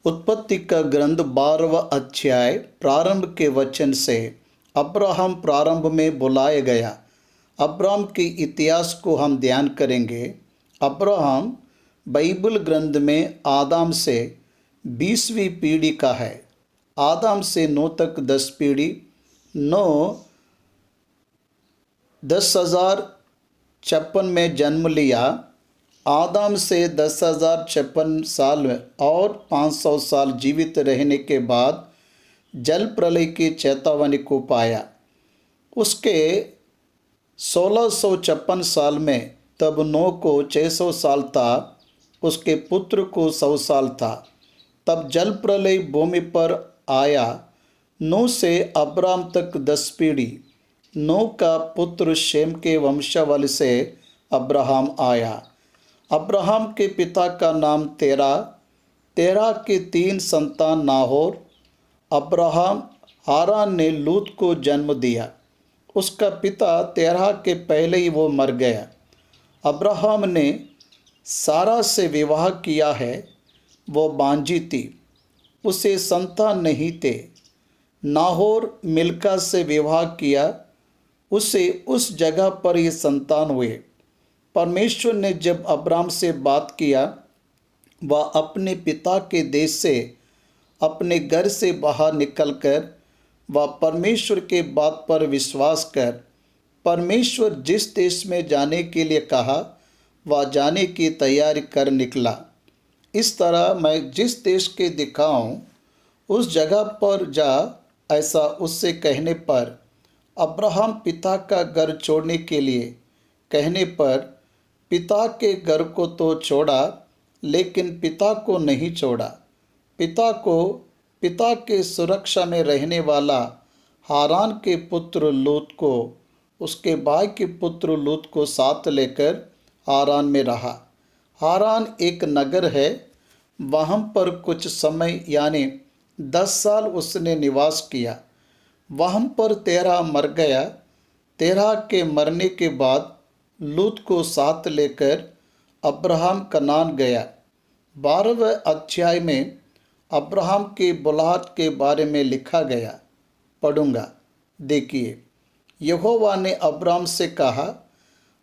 उत्पत्ति का ग्रंथ 12वां अध्याय प्रारंभ के वचन से। अब्राहम प्रारंभ में बुलाया गया। अब्राहम के इतिहास को हम ध्यान करेंगे। अब्राहम बाइबल ग्रंथ में आदम से 20वीं पीढ़ी का है। आदम से नूह तक 10 पीढ़ी। नूह 10,056 में जन्म लिया। आदम से 10,056 साल और 500 साल जीवित रहने के बाद जल प्रलय की चेतावनी को पाया। उसके 1656 साल में तब नूह को 600 साल था, उसके पुत्र को 100 साल था। तब जल प्रलय भूमि पर आया। नूह से अब्राम तक 10 पीढ़ी। नूह का पुत्र शेम के वंशावली से अब्राहम आया। अब्राहम के पिता का नाम तेरा। तेरा के 3 संतान नाहोर, अब्राहम, हारान ने लूत को जन्म दिया। उसका पिता तेरह के पहले ही वो मर गया। अब्राहम ने सारा से विवाह किया है, वो बांझी थी, उसे संतान नहीं थे। नाहोर मिल्का से विवाह किया, उसे उस जगह पर ये संतान हुए। परमेश्वर ने जब अब्राम से बात किया, वह अपने पिता के देश से, अपने घर से बाहर निकलकर वह परमेश्वर के बात पर विश्वास कर परमेश्वर जिस देश में जाने के लिए कहा वह जाने की तैयारी कर निकला। इस तरह मैं जिस देश के दिखाऊं उस जगह पर जा, ऐसा उससे कहने पर अब्राहम पिता का घर छोड़ने के लिए कहने पर पिता के घर को तो छोड़ा, लेकिन पिता को नहीं छोड़ा। पिता के सुरक्षा में रहने वाला हारान के पुत्र लूत को, उसके भाई के पुत्र लूत को साथ लेकर हारान में रहा। हारान एक नगर है, वहाँ पर कुछ समय यानी 10 साल उसने निवास किया। वहाँ पर तेरह मर गया। तेरह के मरने के बाद लूत को साथ लेकर अब्राहम कनान गया। 12वें अध्याय में अब्राहम के बुलाहट के बारे में लिखा गया। पढ़ूंगा, देखिए। यहोवा ने अब्राहम से कहा,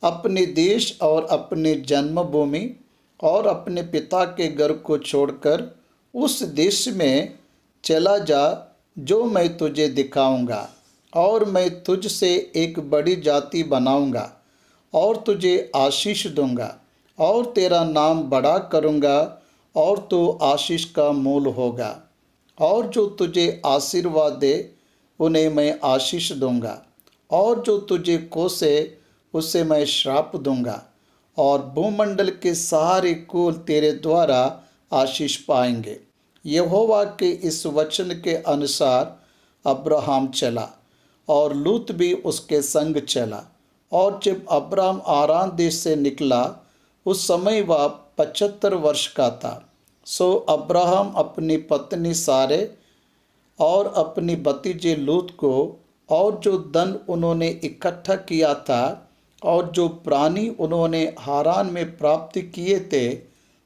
अपने देश और अपने जन्मभूमि और अपने पिता के घर को छोड़कर उस देश में चला जा जो मैं तुझे दिखाऊंगा, और मैं तुझ से एक बड़ी जाति बनाऊंगा और तुझे आशीष दूंगा और तेरा नाम बड़ा करूंगा और तू आशीष का मूल होगा। और जो तुझे आशीर्वाद दे उन्हें मैं आशीष दूंगा, और जो तुझे कोसे उसे मैं श्राप दूंगा, और भूमंडल के सारे कुल तेरे द्वारा आशीष पाएंगे। यहोवा के इस वचन के अनुसार अब्राहम चला और लूत भी उसके संग चला। और जब अब्राम आरान देश से निकला उस समय वह 75 वर्ष का था। सो अब्राहम अपनी पत्नी सारे और अपनी भतीजे लूत को और जो धन उन्होंने इकट्ठा किया था और जो प्राणी उन्होंने हारान में प्राप्त किए थे,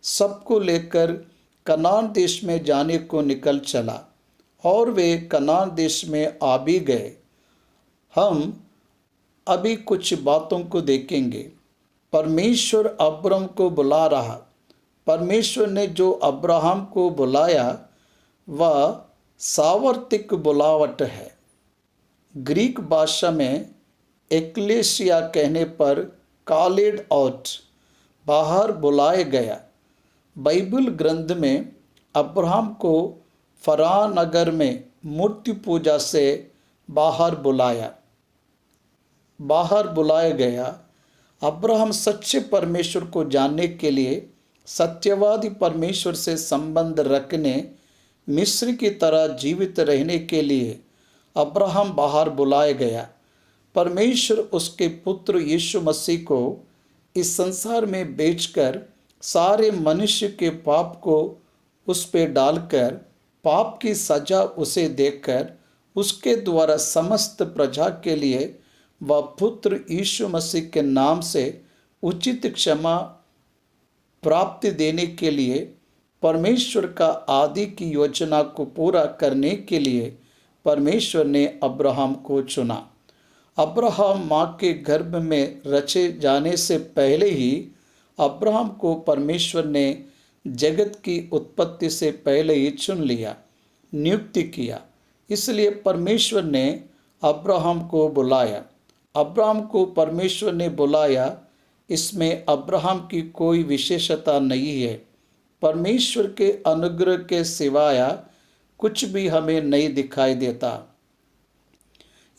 सबको लेकर कनान देश में जाने को निकल चला। और वे कनान देश में आ भी गए। हम अभी कुछ बातों को देखेंगे। परमेश्वर अब्राम को बुला रहा। परमेश्वर ने जो अब्राहम को बुलाया वह सार्वत्रिक बुलावट है। ग्रीक भाषा में एक्लेसिया कहने पर कॉल्ड आउट, बाहर बुलाया गया। बाइबल ग्रंथ में अब्राहम को फरान नगर में मूर्ति पूजा से बाहर बुलाया गया। अब्राहम सच्चे परमेश्वर को जानने के लिए सत्यवादी परमेश्वर से संबंध रखने, मिस्र की तरह जीवित रहने के लिए अब्राहम बाहर बुलाया गया। परमेश्वर उसके पुत्र यीशु मसीह को इस संसार में बेचकर सारे मनुष्य के पाप को उस पे डालकर पाप की सजा उसे देकर उसके द्वारा समस्त प्रजा के लिए वह पुत्र यीशु मसीह के नाम से उचित क्षमा प्राप्ति देने के लिए परमेश्वर का आदि की योजना को पूरा करने के लिए परमेश्वर ने अब्राहम को चुना। अब्राहम माँ के गर्भ में रचे जाने से पहले ही अब्राहम को परमेश्वर ने जगत की उत्पत्ति से पहले ही चुन लिया, नियुक्ति किया। इसलिए परमेश्वर ने अब्राहम को बुलाया। अब्राहम को परमेश्वर ने बुलाया, इसमें अब्राहम की कोई विशेषता नहीं है। परमेश्वर के अनुग्रह के सिवाय कुछ भी हमें नहीं दिखाई देता।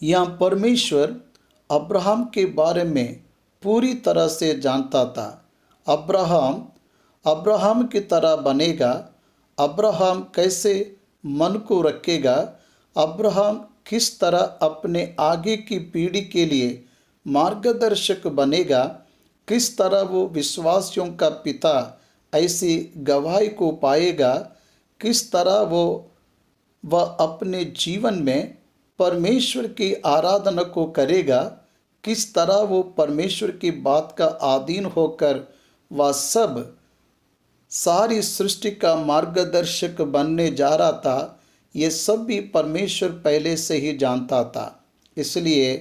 यहाँ परमेश्वर अब्राहम के बारे में पूरी तरह से जानता था। अब्राहम अब्राहम की तरह बनेगा, अब्राहम कैसे मन को रखेगा, अब्राहम किस तरह अपने आगे की पीढ़ी के लिए मार्गदर्शक बनेगा, किस तरह वो विश्वासियों का पिता ऐसी गवाही को पाएगा, किस तरह वह अपने जीवन में परमेश्वर की आराधना को करेगा, किस तरह वो परमेश्वर की बात का अधीन होकर वह सब सारी सृष्टि का मार्गदर्शक बनने जा रहा था। ये सब भी परमेश्वर पहले से ही जानता था। इसलिए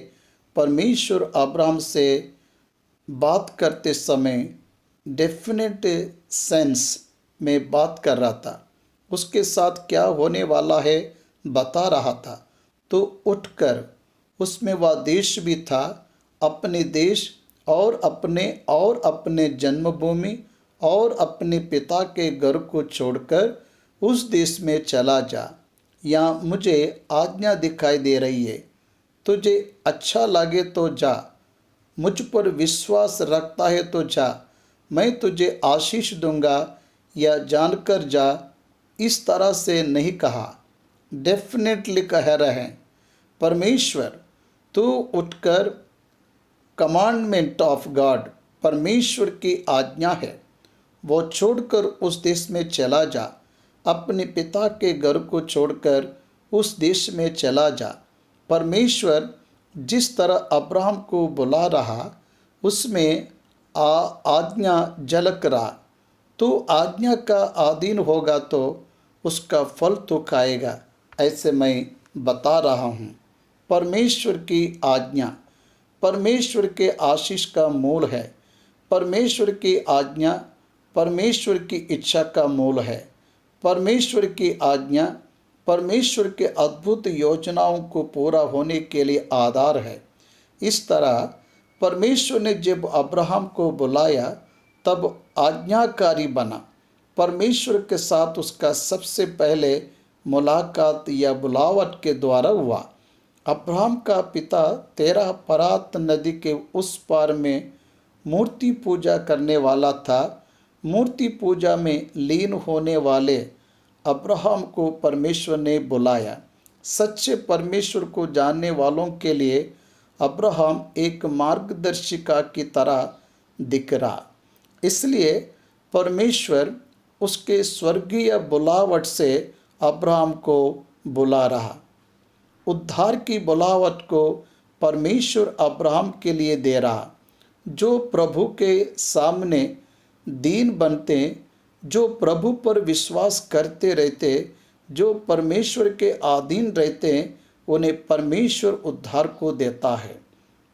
परमेश्वर अब्राहम से बात करते समय डेफिनेट सेंस में बात कर रहा था। उसके साथ क्या होने वाला है बता रहा था। तो उठकर, उसमें वह देश भी था, अपने देश और अपने जन्मभूमि और अपने पिता के घर को छोड़कर उस देश में चला जा। यहाँ मुझे आज्ञा दिखाई दे रही है, तुझे अच्छा लगे तो जा, मुझ पर विश्वास रखता है तो जा, मैं तुझे आशीष दूंगा या जानकर जा, इस तरह से नहीं कहा। डेफिनेटली कह रहे हैं परमेश्वर, तू उठकर, कमांडमेंट ऑफ गॉड, परमेश्वर की आज्ञा है, वो छोड़कर उस देश में चला जा, अपने पिता के घर को छोड़कर उस देश में चला जा। परमेश्वर जिस तरह अब्राहम को बुला रहा, उसमें आज्ञा झलक रहा। तो आज्ञा का अधीन होगा तो उसका फल तो खाएगा, ऐसे मैं बता रहा हूँ। परमेश्वर की आज्ञा परमेश्वर के आशीष का मूल है। परमेश्वर की आज्ञा परमेश्वर की इच्छा का मूल है। परमेश्वर की आज्ञा परमेश्वर के अद्भुत योजनाओं को पूरा होने के लिए आधार है। इस तरह परमेश्वर ने जब अब्राहम को बुलाया तब आज्ञाकारी बना। परमेश्वर के साथ उसका सबसे पहले मुलाकात या बुलावट के द्वारा हुआ। अब्राहम का पिता तेरह फरात नदी के उस पार में मूर्ति पूजा करने वाला था। मूर्ति पूजा में लीन होने वाले अब्राहम को परमेश्वर ने बुलाया। सच्चे परमेश्वर को जानने वालों के लिए अब्राहम एक मार्गदर्शिका की तरह दिख रहा। इसलिए परमेश्वर उसके स्वर्गीय बुलावट से अब्राहम को बुला रहा। उद्धार की बुलावट को परमेश्वर अब्राहम के लिए दे रहा। जो प्रभु के सामने दीन बनते, जो प्रभु पर विश्वास करते रहते, जो परमेश्वर के अधीन रहते, उन्हें परमेश्वर उद्धार को देता है।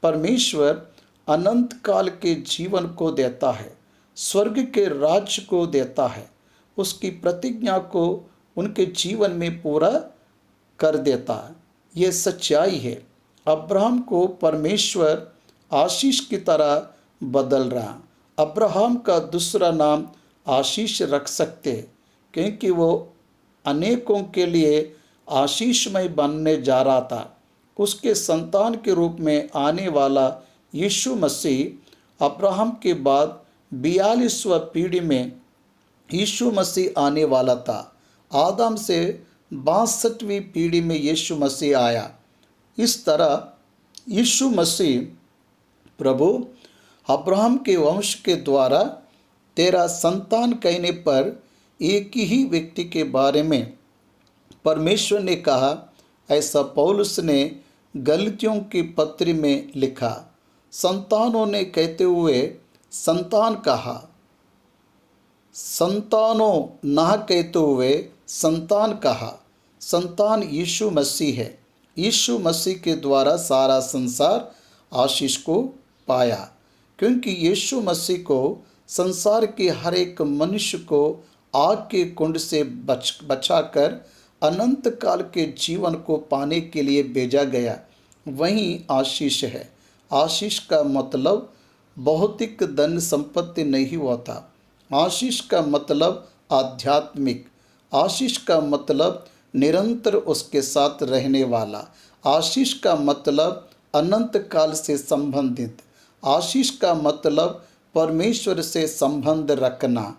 परमेश्वर अनंत काल के जीवन को देता है, स्वर्ग के राज्य को देता है, उसकी प्रतिज्ञा को उनके जीवन में पूरा कर देता है। ये सच्चाई है। अब्राहम को परमेश्वर आशीष की तरह बदल रहा। अब्राहम का दूसरा नाम आशीष रख सकते, क्योंकि वो अनेकों के लिए आशीषमय बनने जा रहा था। उसके संतान के रूप में आने वाला यीशु मसीह अब्राहम के बाद 42वां पीढ़ी में यीशु मसीह आने वाला था। आदम से 62वीं पीढ़ी में यीशु मसीह आया। इस तरह यीशु मसीह प्रभु अब्राहम के वंश के द्वारा तेरा संतान कहने पर एक ही व्यक्ति के बारे में परमेश्वर ने कहा। ऐसा पौलुस ने गलतियों की पत्री में लिखा। संतानों ने कहते हुए संतान कहा। संतानों ना कहते हुए संतान कहा। संतान यीशु मसीह है। यीशु मसीह के द्वारा सारा संसार आशीष को पाया, क्योंकि यीशु मसीह को संसार के हर एक मनुष्य को आग के कुंड से बचाकर अनंत काल के जीवन को पाने के लिए भेजा गया। वहीं आशीष है। आशीष का मतलब भौतिक धन संपत्ति नहीं होता। आशीष का मतलब आध्यात्मिक। आशीष का मतलब निरंतर उसके साथ रहने वाला। आशीष का मतलब अनंत काल से संबंधित। आशीष का मतलब परमेश्वर से संबंध रखना,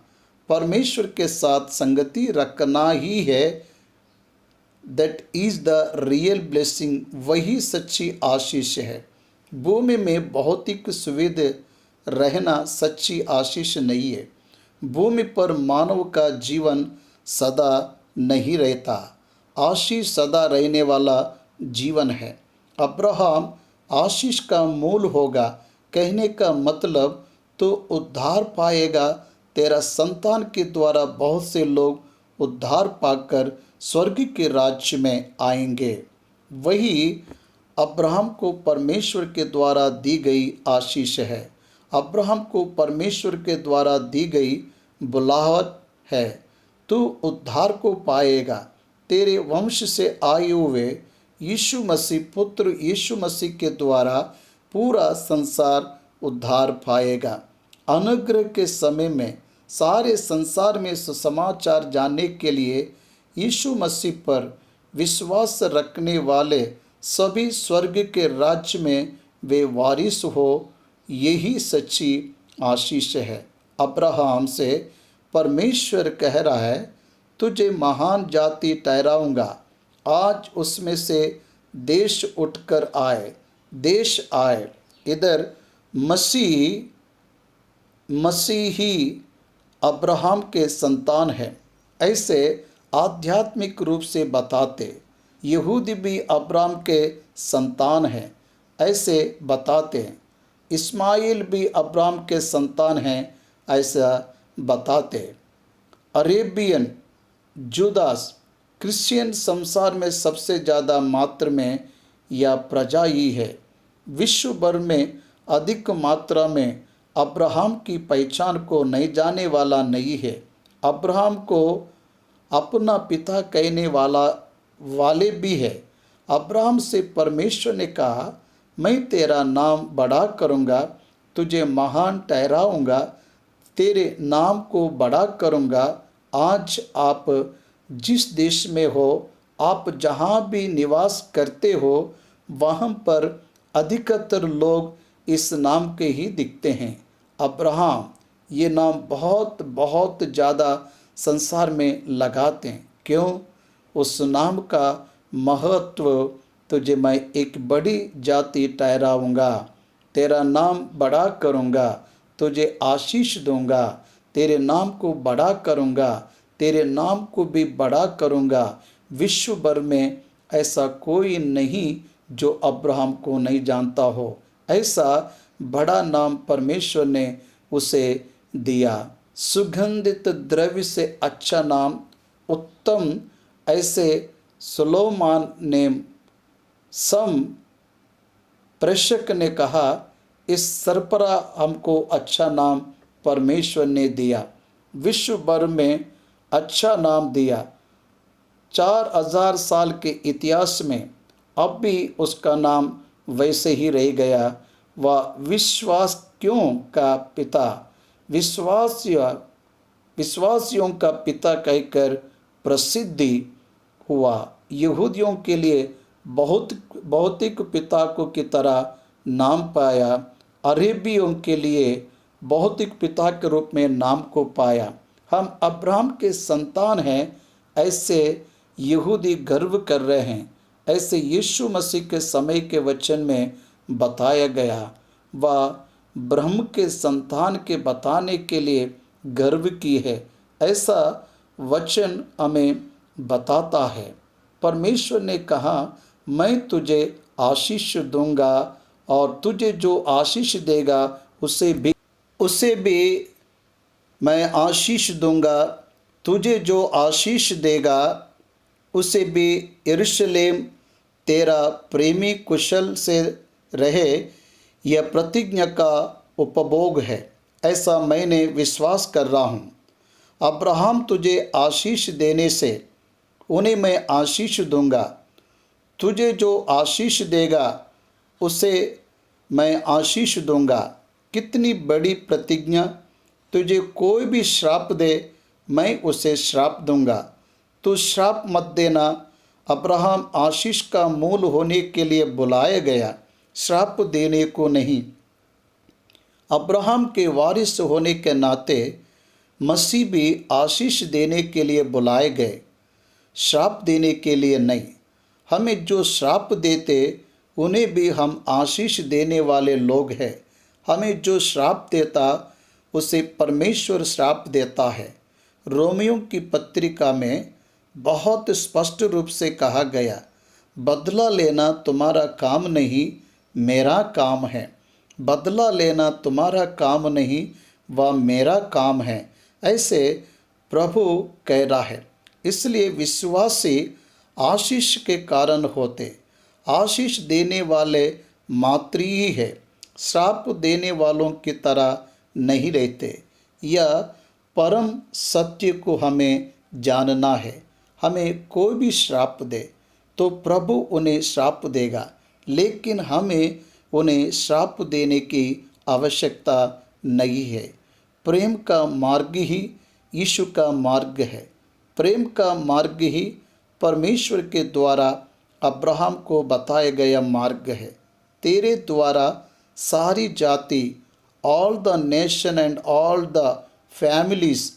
परमेश्वर के साथ संगति रखना ही है। That is the real blessing. वही सच्ची आशीष है। भूमि में भौतिक सुविधा रहना सच्ची आशीष नहीं है। भूमि पर मानव का जीवन सदा नहीं रहता। आशीष सदा रहने वाला जीवन है। अब्राहम आशीष का मूल होगा। कहने का मतलब तो उद्धार पाएगा। तेरा संतान के द्वारा बहुत से लोग उद्धार पाकर स्वर्ग के राज्य में आएंगे। वही अब्राहम को परमेश्वर के द्वारा दी गई आशीष है। अब्राहम को परमेश्वर के द्वारा दी गई बुलाहट है। तू उद्धार को पाएगा। तेरे वंश से आए हुए यीशु मसीह पुत्र यीशु मसीह के द्वारा पूरा संसार उद्धार पाएगा। अनुग्रह के समय में सारे संसार में सुसमाचार जानने के लिए यीशु मसीह पर विश्वास रखने वाले सभी स्वर्ग के राज्य में वे वारिस हो। यही सच्ची आशीष है। अब्राहम से परमेश्वर कह रहा है, तुझे महान जाति ठहराऊंगा। आज उसमें से देश उठकर आए, देश आए। इधर मसीही अब्राहम के संतान है, ऐसे आध्यात्मिक रूप से बताते। यहूदी भी अब्राहम के संतान हैं, ऐसे बताते हैं। इस्माइल भी अब्राहम के संतान हैं, ऐसा बताते। अरेबियन, जुदास, क्रिश्चियन संसार में सबसे ज़्यादा मात्रा में या प्रजा ही है। विश्व भर में अधिक मात्रा में अब्राहम की पहचान को नहीं जाने वाला नहीं है। अब्राहम को अपना पिता कहने वाले भी है। अब्राहम से परमेश्वर ने कहा, मैं तेरा नाम बड़ा करूँगा, तुझे महान ठहराऊँगा, तेरे नाम को बड़ा करूँगा। आज आप जिस देश में हो, आप जहाँ भी निवास करते हो, वहाँ पर अधिकतर लोग इस नाम के ही दिखते हैं, अब्राहम। ये नाम बहुत बहुत ज़्यादा संसार में लगाते हैं। क्यों? उस नाम का महत्व, तुझे मैं एक बड़ी जाति ठहराऊँगा, तेरा नाम बड़ा करूँगा, तुझे आशीष दूँगा, तेरे नाम को बड़ा करूँगा, तेरे नाम को भी बड़ा करूँगा। विश्व भर में ऐसा कोई नहीं जो अब्राहम को नहीं जानता हो। ऐसा बड़ा नाम परमेश्वर ने उसे दिया। सुगंधित द्रव्य से अच्छा नाम उत्तम, ऐसे सुलोमान ने प्रेषक ने कहा, इस सरपरा हमको अच्छा नाम परमेश्वर ने दिया, विश्व भर में अच्छा नाम दिया। 4000 साल के इतिहास में अब भी उसका नाम वैसे ही रह गया। वह विश्वासियों का पिता, विश्वासियों का पिता कहकर प्रसिद्धि हुआ। यहूदियों के लिए भौतिक पिता को की तरह नाम पाया। अरेबियों के लिए भौतिक पिता के रूप में नाम को पाया। हम अब्राहम के संतान हैं, ऐसे यहूदी गर्व कर रहे हैं। ऐसे यीशु मसीह के समय के वचन में बताया गया। वह ब्रह्म के संतान के बताने के लिए गर्व की है, ऐसा वचन हमें बताता है। परमेश्वर ने कहा, मैं तुझे आशीष दूंगा और तुझे जो आशीष देगा उसे भी मैं आशीष दूंगा, तुझे जो आशीष देगा उसे भी यरूशलेम तेरा प्रेमी कुशल से रहे, यह प्रतिज्ञा का उपभोग है, ऐसा मैंने विश्वास कर रहा हूँ। अब्राहम तुझे आशीष देने से उन्हें मैं आशीष दूंगा, तुझे जो आशीष देगा उसे मैं आशीष दूंगा। कितनी बड़ी प्रतिज्ञा! तुझे कोई भी श्राप दे, मैं उसे श्राप दूंगा। तू श्राप मत देना। अब्राहम आशीष का मूल होने के लिए बुलाया गया, श्राप देने को नहीं। अब्राहम के वारिस होने के नाते मसीह भी आशीष देने के लिए बुलाए गए, श्राप देने के लिए नहीं। हमें जो श्राप देते उन्हें भी हम आशीष देने वाले लोग हैं। हमें जो श्राप देता उसे परमेश्वर श्राप देता है। रोमियों की पत्रिका में बहुत स्पष्ट रूप से कहा गया, बदला लेना तुम्हारा काम नहीं, मेरा काम है। बदला लेना तुम्हारा काम नहीं, वह मेरा काम है, ऐसे प्रभु कह रहा है। इसलिए विश्वासी आशीष के कारण होते, आशीष देने वाले मातृ ही है, श्राप देने वालों की तरह नहीं रहते। यह परम सत्य को हमें जानना है। हमें कोई भी श्राप दे तो प्रभु उन्हें श्राप देगा, लेकिन हमें उन्हें श्राप देने की आवश्यकता नहीं है। प्रेम का मार्ग ही यीशु का मार्ग है। प्रेम का मार्ग ही परमेश्वर के द्वारा अब्राहम को बताया गया मार्ग है। तेरे द्वारा सारी जाति, all the nation and all the families,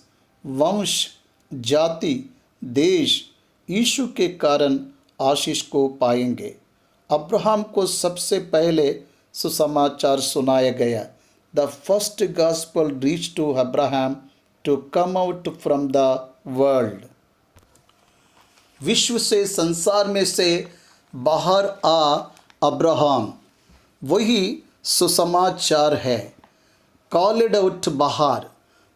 वंश, जाति, देश यीशु के कारण आशीष को पाएंगे। अब्राहम को सबसे पहले सुसमाचार सुनाया गया। The first gospel reach to Abraham to come out from the world. विश्व से, संसार में से बाहर आ अब्राहम, वही सुसमाचार है। कॉल्ड आउट, बाहर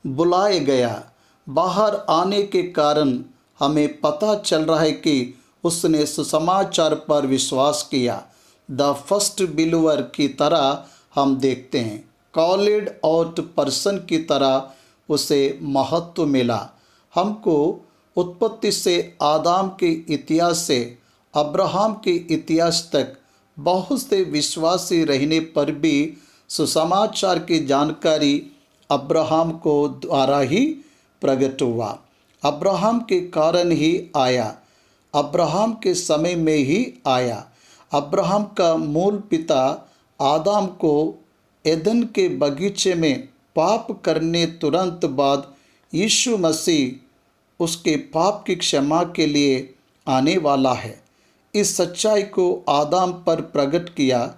बुलाए गया। बाहर आने के कारण हमें पता चल रहा है कि उसने सुसमाचार पर विश्वास किया। द फर्स्ट बिलीवर की तरह हम देखते हैं। कॉल्ड आउट पर्सन की तरह उसे महत्व मिला। हमको उत्पत्ति से आदम के इतिहास से अब्राहम के इतिहास तक बहुत से विश्वासी रहने पर भी सुसमाचार की जानकारी अब्राहम को द्वारा ही प्रकट हुआ। अब्राहम के कारण ही आया, अब्राहम के समय में ही आया। अब्राहम का मूल पिता आदम को एदन के बगीचे में पाप करने तुरंत बाद यीशु मसीह उसके पाप की क्षमा के लिए आने वाला है। इस सच्चाई को आदम पर प्रकट किया,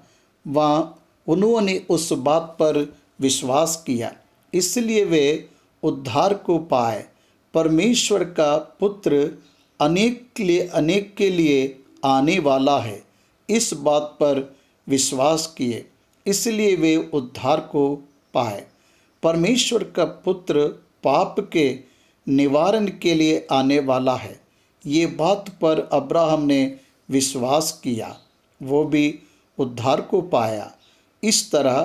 वहाँ उन्होंने उस बात पर विश्वास किया, इसलिए वे उद्धार को पाए। परमेश्वर का पुत्र अनेक के लिए आने वाला है, इस बात पर विश्वास किए, इसलिए वे उद्धार को पाए। परमेश्वर का पुत्र पाप के निवारण के लिए आने वाला है, ये बात पर अब्राहम ने विश्वास किया, वो भी उद्धार को पाया। इस तरह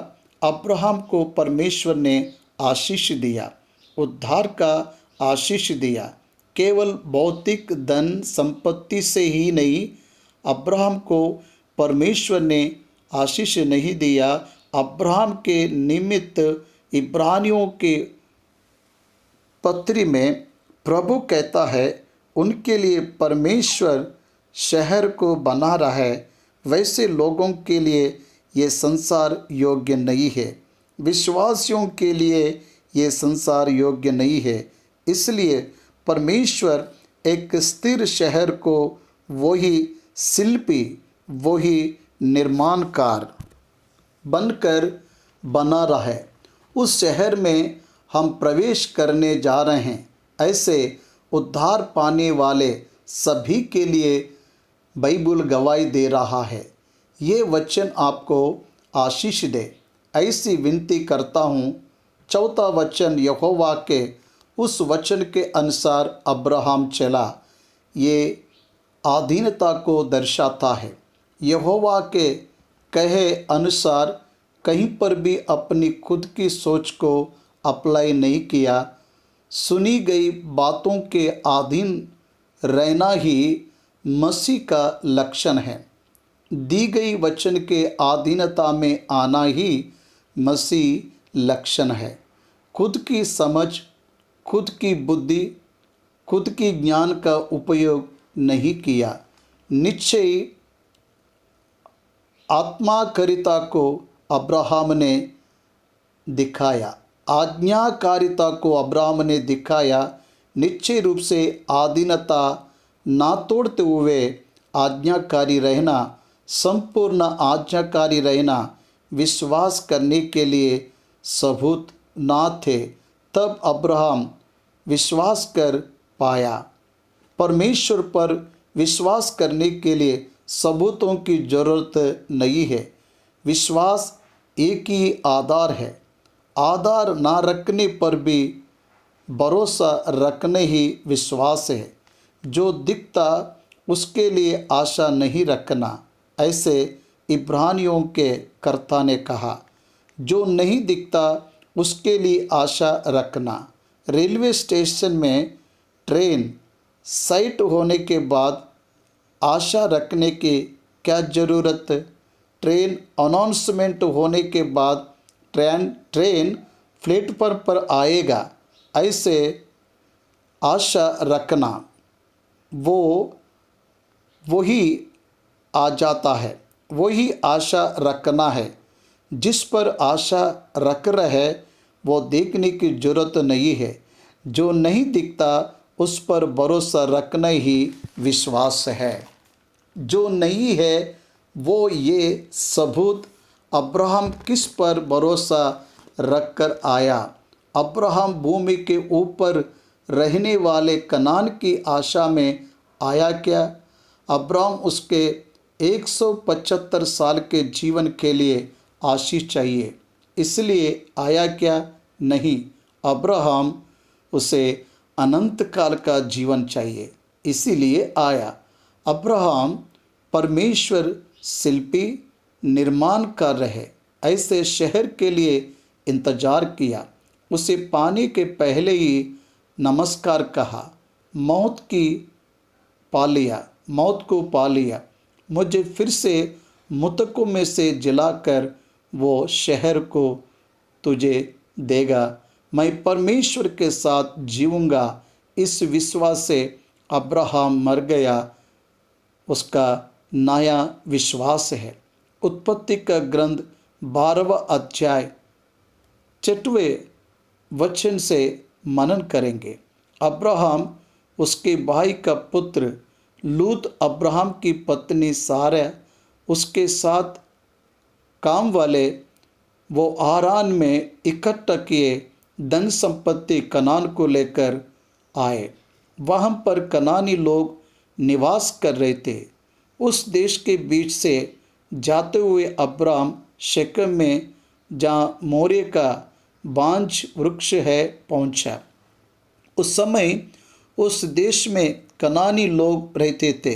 अब्राहम को परमेश्वर ने आशीष दिया, उद्धार का आशीष दिया। केवल भौतिक धन संपत्ति से ही नहीं, अब्राहम को परमेश्वर ने आशीष नहीं दिया। अब्राहम के निमित्त इब्रानियों के पत्री में प्रभु कहता है, उनके लिए परमेश्वर शहर को बना रहा है, वैसे लोगों के लिए ये संसार योग्य नहीं है। विश्वासियों के लिए ये संसार योग्य नहीं है। इसलिए परमेश्वर एक स्थिर शहर को वही शिल्पी, वही निर्माणकार बनकर बना रहा है। उस शहर में हम प्रवेश करने जा रहे हैं। ऐसे उद्धार पाने वाले सभी के लिए बाइबल गवाही दे रहा है। ये वचन आपको आशीष दे, ऐसी विनती करता हूँ। चौथा वचन यहोवा के उस वचन के अनुसार अब्राहम चला। ये अधीनता को दर्शाता है। यहोवा के कहे अनुसार कहीं पर भी अपनी खुद की सोच को अप्लाई नहीं किया। सुनी गई बातों के अधीन रहना ही मसीह का लक्षण है। दी गई वचन के अधीनता में आना ही मसीह लक्षण है। खुद की समझ, खुद की बुद्धि, खुद की ज्ञान का उपयोग नहीं किया। निश्चय आत्माकारिता को अब्राहम ने दिखाया, आज्ञाकारिता को अब्राहम ने दिखाया। निश्चय रूप से अधीनता ना तोड़ते हुए आज्ञाकारी रहना, संपूर्ण आज्ञाकारी रहना विश्वास करने के लिए सबूत ना थे। तब अब्राहम विश्वास कर पाया। परमेश्वर पर विश्वास करने के लिए सबूतों की ज़रूरत नहीं है। विश्वास एक ही आधार है। आधार ना रखने पर भी भरोसा रखने ही विश्वास है। जो दिखता उसके लिए आशा नहीं रखना, ऐसे इब्रानियों के कर्ता ने कहा। जो नहीं दिखता उसके लिए आशा रखना। रेलवे स्टेशन में ट्रेन साइट होने के बाद आशा रखने की क्या ज़रूरत? ट्रेन अनाउंसमेंट होने के बाद ट्रेन प्लेटफॉर्म पर आएगा, ऐसे आशा रखना, वही आ जाता है। वही आशा रखना है। जिस पर आशा रख रहे वो देखने की ज़रूरत नहीं है। जो नहीं दिखता उस पर भरोसा रखना ही विश्वास है। जो नहीं है वो ये सबूत अब्राहम किस पर भरोसा रख कर आया। अब्राहम भूमि के ऊपर रहने वाले कनान की आशा में आया क्या? अब्राहम उसके 175 साल के जीवन के लिए आशीष चाहिए, इसलिए आया क्या? नहीं, अब्राहम उसे अनंत काल का जीवन चाहिए, इसीलिए आया। अब्राहम परमेश्वर शिल्पी निर्माण कर रहे ऐसे शहर के लिए इंतजार किया। उसे पाने के पहले ही नमस्कार कहा। मौत को पा लिया। मुझे फिर से मृतकों में से जिलाकर वो शहर को तुझे देगा। मैं परमेश्वर के साथ जीऊँगा। इस विश्वास से अब्राहम मर गया। उसका नया विश्वास है। उत्पत्ति का ग्रंथ 12वां अध्याय 6वें वचन से मनन करेंगे। अब्राहम उसके भाई का पुत्र लूत, अब्राहम की पत्नी सारा, उसके साथ काम वाले वो हारान में इकट्ठा किए धन संपत्ति कनान को लेकर आए। वहाँ पर कनानी लोग निवास कर रहे थे। उस देश के बीच से जाते हुए अब्राहम शेकेम में, जहाँ मोरे का बांज वृक्ष है, पहुँचा। उस समय उस देश में कनानी लोग रहते थे।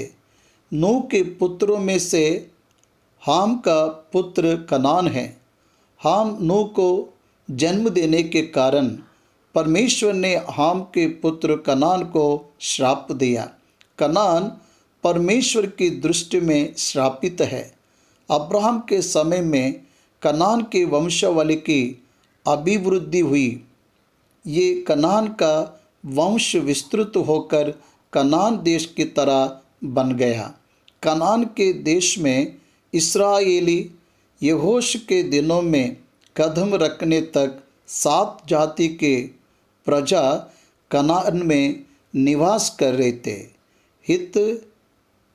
नूह के पुत्रों में से हाम का पुत्र कनान है। हाम नूह को जन्म देने के कारण परमेश्वर ने हाम के पुत्र कनान को श्राप दिया। कनान परमेश्वर की दृष्टि में श्रापित है। अब्राहम के समय में कनान के वंशावली की अभिवृद्धि हुई। ये कनान का वंश विस्तृत होकर कनान देश की तरह बन गया। कनान के देश में इस्राएली यहोश के दिनों में कदम रखने तक 7 जाति के प्रजा कनान में निवास कर रहे थे। हित,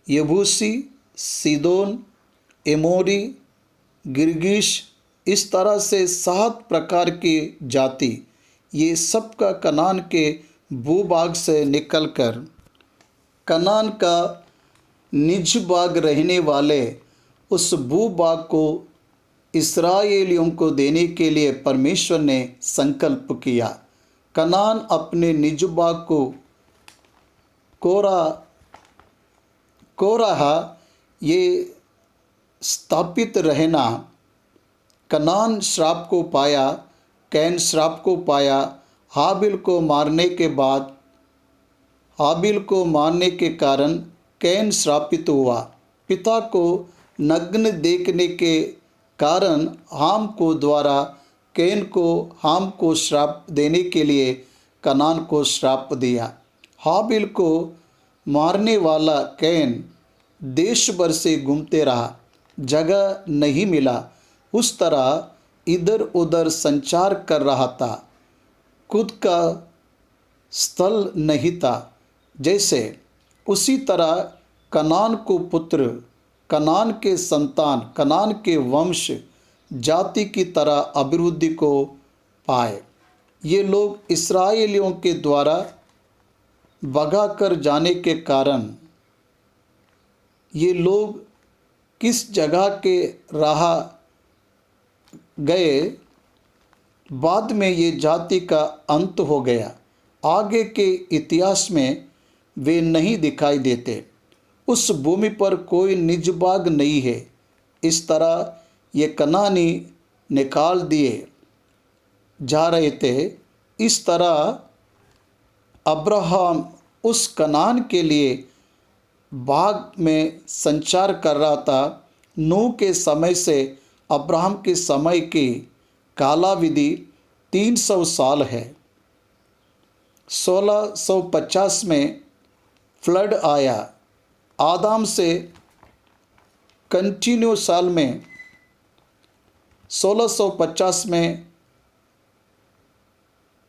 यबूसी, सीदोन, एमोरी, गिरगिश, इस तरह से 7 प्रकार की जाति, ये सब का कनान के भूभाग से निकलकर कनान का निज भाग रहने वाले उस भूभाग को इस्राएलियों को देने के लिए परमेश्वर ने संकल्प किया। कनान अपने निज बाग को कोराहा ये स्थापित रहना। कनान श्राप को पाया, कैन श्राप को पाया। हाबिल को मारने के कारण कैन श्रापित हुआ। पिता को नग्न देखने के कारण हाम को द्वारा कैन को हाम को श्राप देने के लिए कनान को श्राप दिया। हाबिल को मारने वाला कैन देश भर से घूमते रहा, जगह नहीं मिला। उस तरह इधर उधर संचार कर रहा था, खुद का स्थल नहीं था। जैसे उसी तरह कनान को पुत्र, कनान के संतान, कनान के वंश जाति की तरह अभिवृद्धि को पाए। ये लोग इस्राएलियों के द्वारा भगा कर जाने के कारण ये लोग किस जगह के रहा गए, बाद में ये जाति का अंत हो गया। आगे के इतिहास में वे नहीं दिखाई देते। उस भूमि पर कोई निज बाग नहीं है। इस तरह ये कनानी निकाल दिए जा रहे थे। इस तरह अब्राहम उस कनान के लिए बाग में संचार कर रहा था। नूह के समय से अब्राहम के समय की कालावधि 300 साल है। 1650 में फ्लड आया। आदम से कंटिन्यू साल में 1650 में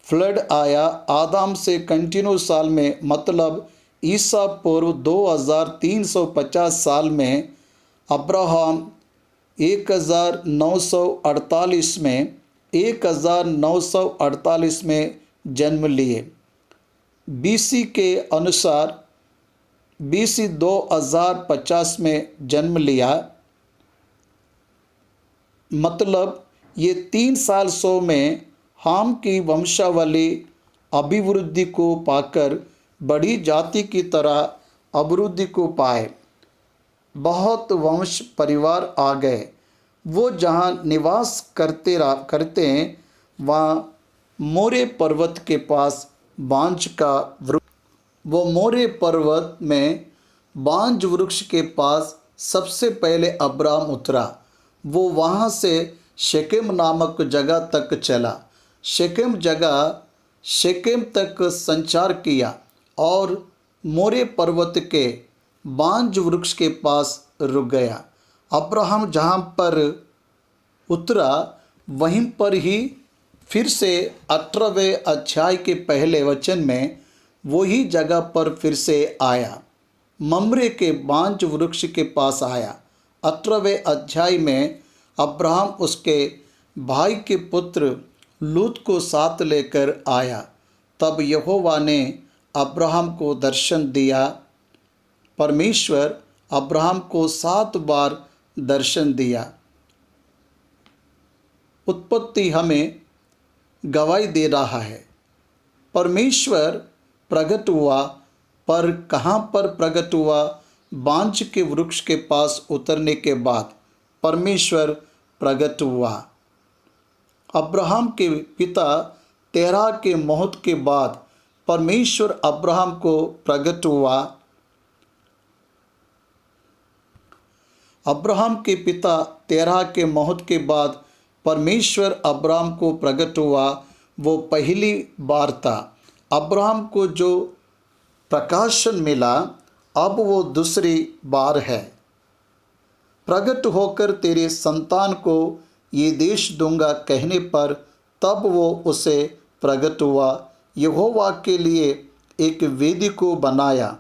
फ्लड आया। आदम से कंटिन्यू साल में मतलब ईसा पूर्व 2350 साल में अब्राहम 1948 में जन्म लिए। बीसी के अनुसार बीसी 2050 में जन्म लिया। मतलब ये 3 साल 100 में हाम की वंशावली अभिवृद्धि को पाकर बड़ी जाति की तरह अभिवृद्धि को पाए। बहुत वंश परिवार आ गए। वो जहाँ निवास करते हैं वहाँ मोरे पर्वत के पास बांज का वृक्ष, वो मोरे पर्वत में बांज वृक्ष के पास सबसे पहले अब्राम उतरा। वो वहाँ से शेकेम नामक जगह तक चला। शेकेम तक संचार किया और मोरे पर्वत के बांज वृक्ष के पास रुक गया। अब्राहम जहाँ पर उतरा वहीं पर ही फिर से 18वें अध्याय के पहले वचन में वही जगह पर फिर से आया। ममरे के बांज वृक्ष के पास आया। 18वें अध्याय में अब्राहम उसके भाई के पुत्र लूत को साथ लेकर आया। तब यहोवा ने अब्राहम को दर्शन दिया। परमेश्वर अब्राहम को 7 बार दर्शन दिया। उत्पत्ति हमें गवाही दे रहा है। परमेश्वर प्रकट हुआ, पर कहाँ पर प्रकट हुआ? बांज के वृक्ष के पास उतरने के बाद परमेश्वर प्रकट हुआ। अब्राहम के पिता तेरह के मौत के बाद परमेश्वर अब्राहम को प्रकट हुआ। अब्राहम के पिता तेरह के मौत के बाद परमेश्वर अब्राहम को प्रकट हुआ। वो पहली बार था। अब्राहम को जो प्रकाशन मिला अब वो दूसरी बार है। प्रकट होकर तेरे संतान को ये देश दूंगा कहने पर तब वो उसे प्रकट हुआ। यहोवा के लिए एक वेदी को बनाया।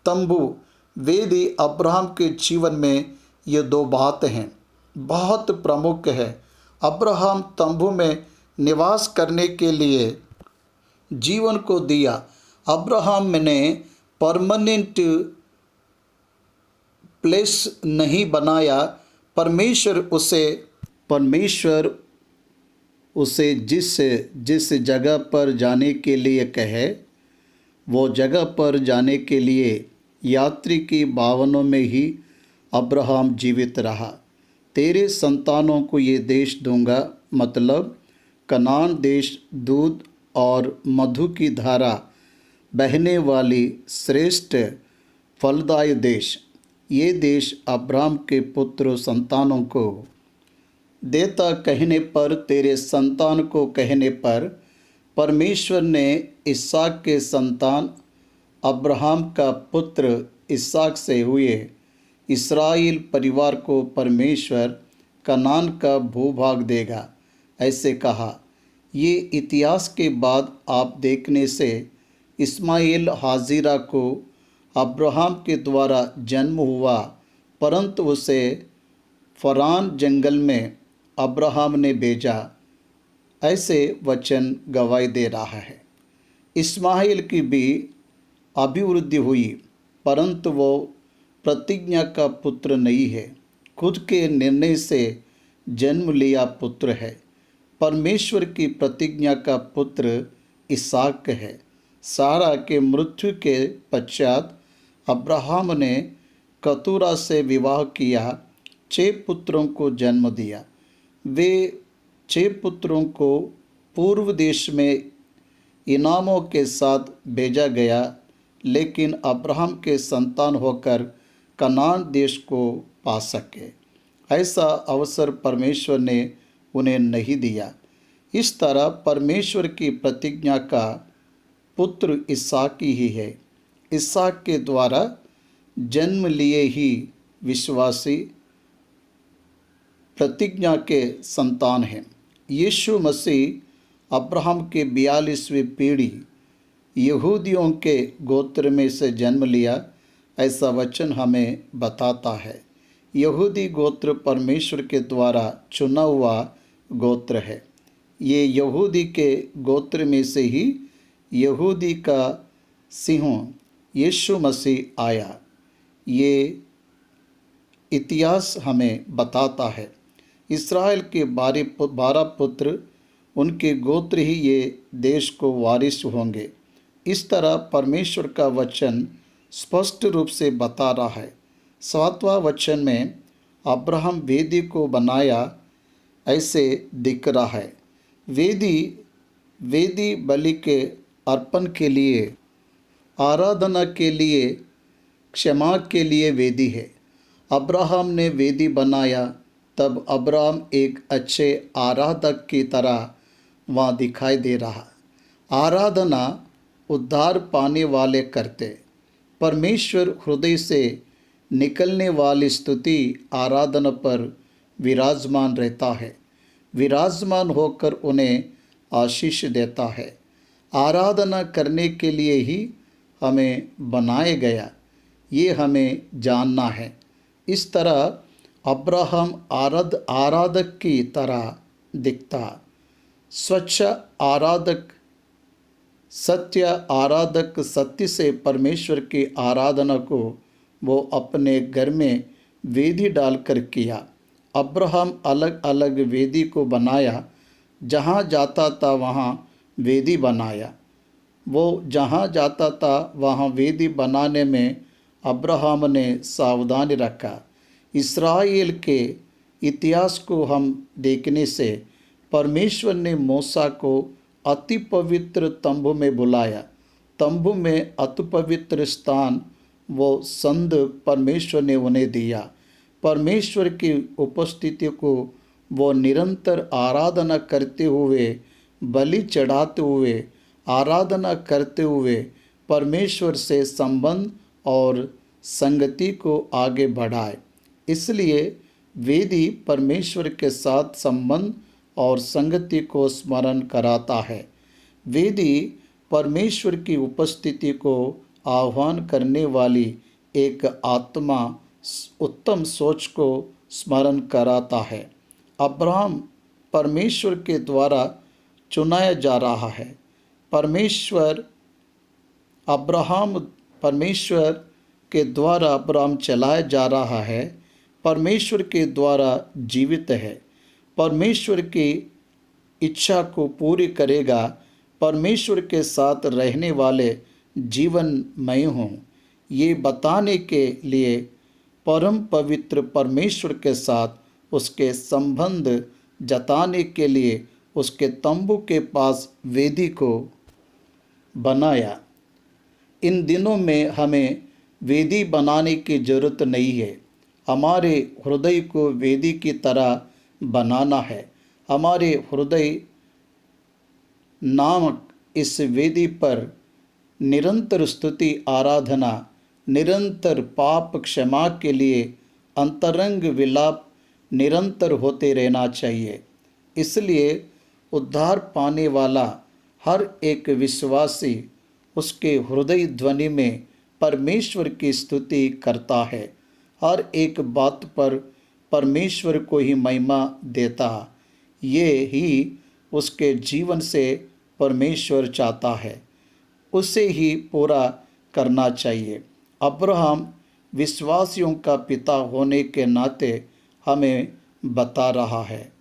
तंबू वेदी अब्राहम के जीवन में ये 2 बात हैं, बहुत प्रमुख है। अब्राहम तंबू में निवास करने के लिए जीवन को दिया। अब्राहम ने परमानेंट प्लेस नहीं बनाया। परमेश्वर उसे परमेश्वर उसे जिस जिस जगह पर जाने के लिए कहे वो जगह पर जाने के लिए यात्री की भावनाओं में ही अब्राहम जीवित रहा। तेरे संतानों को ये देश दूंगा, मतलब कनान देश, दूध और मधु की धारा बहने वाली श्रेष्ठ फलदायी देश। ये देश अब्राहम के पुत्र संतानों को देता कहने पर, तेरे संतान को कहने पर, परमेश्वर ने इसहाक के संतान अब्राहम का पुत्र इसहाक से हुए इस्राएल परिवार को परमेश्वर कनान का भूभाग देगा, ऐसे कहा। ये इतिहास के बाद आप देखने से इस्माइल हाजिरा को अब्राहम के द्वारा जन्म हुआ, परंतु उसे फरान जंगल में अब्राहम ने भेजा, ऐसे वचन गवाही दे रहा है। इस्माइल की भी अभिवृद्धि हुई, परंतु वो प्रतिज्ञा का पुत्र नहीं है, खुद के निर्णय से जन्म लिया पुत्र है। परमेश्वर की प्रतिज्ञा का पुत्र इसहाक है। सारा के मृत्यु के पश्चात अब्राहम ने कतूरा से विवाह किया, 6 पुत्रों को जन्म दिया। वे 6 पुत्रों को पूर्व देश में इनामों के साथ भेजा गया, लेकिन अब्राहम के संतान होकर कनान देश को पा सके, ऐसा अवसर परमेश्वर ने उन्हें नहीं दिया। इस तरह परमेश्वर की प्रतिज्ञा का पुत्र इसहाक ही है। इसहाक के द्वारा जन्म लिए ही विश्वासी प्रतिज्ञा के संतान हैं। यीशु मसीह अब्राहम के 42वीं पीढ़ी यहूदियों के गोत्र में से जन्म लिया, ऐसा वचन हमें बताता है। यहूदी गोत्र परमेश्वर के द्वारा चुना हुआ गोत्र है। ये यहूदी के गोत्र में से ही यहूदी का सिंह यीशु मसीह आया। ये इतिहास हमें बताता है। इस्राएल के 12 पुत्र, उनके गोत्र ही ये देश को वारिस होंगे। इस तरह परमेश्वर का वचन स्पष्ट रूप से बता रहा है। 7वां वचन में अब्राहम वेदी को बनाया, ऐसे दिख रहा है। वेदी बलि के अर्पण के लिए, आराधना के लिए, क्षमा के लिए वेदी है। अब्राहम ने वेदी बनाया, तब अब्राहम एक अच्छे आराधक की तरह वहाँ दिखाई दे रहा। आराधना उद्धार पाने वाले करते। परमेश्वर हृदय से निकलने वाली स्तुति आराधना पर विराजमान रहता है, विराजमान होकर उन्हें आशीष देता है। आराधना करने के लिए ही हमें बनाया गया, ये हमें जानना है। इस तरह अब्राहम आराधक की तरह दिखता। स्वच्छ आराधक, सत्य आराधक सत्य से परमेश्वर की आराधना को वो अपने घर में वेदी डालकर किया। अब्राहम अलग अलग वेदी को बनाया, जहाँ जाता था वहाँ वेदी बनाया। वो जहाँ जाता था वहाँ वेदी बनाने में अब्राहम ने सावधानी रखा। इस्राएल के इतिहास को हम देखने से परमेश्वर ने मूसा को अति पवित्र तंबू में बुलाया। तंबू में अति पवित्र स्थान वो संद परमेश्वर ने उन्हें दिया। परमेश्वर की उपस्थिति को वो निरंतर आराधना करते हुए, बलि चढ़ाते हुए, आराधना करते हुए परमेश्वर से संबंध और संगति को आगे बढ़ाए। इसलिए वेदी परमेश्वर के साथ संबंध और संगति को स्मरण कराता है। वेदी परमेश्वर की उपस्थिति को आह्वान करने वाली एक आत्मा उत्तम सोच को स्मरण कराता है। अब्राहम परमेश्वर के द्वारा चुनाया जा रहा है। परमेश्वर के द्वारा अब्राहम चलाया जा रहा है। परमेश्वर के द्वारा जीवित है। परमेश्वर की इच्छा को पूरी करेगा, परमेश्वर के साथ रहने वाले जीवनमय हों, ये बताने के लिए परम पवित्र परमेश्वर के साथ उसके संबंध जताने के लिए उसके तंबू के पास वेदी को बनाया। इन दिनों में हमें वेदी बनाने की ज़रूरत नहीं है। हमारे हृदय को वेदी की तरह बनाना है। हमारे हृदय नामक इस वेदी पर निरंतर स्तुति आराधना, निरंतर पाप क्षमा के लिए अंतरंग विलाप निरंतर होते रहना चाहिए। इसलिए उद्धार पाने वाला हर एक विश्वासी उसके हृदय ध्वनि में परमेश्वर की स्तुति करता है। हर एक बात पर परमेश्वर को ही महिमा देता। ये ही उसके जीवन से परमेश्वर चाहता है, उसे ही पूरा करना चाहिए। अब्राहम विश्वासियों का पिता होने के नाते हमें बता रहा है,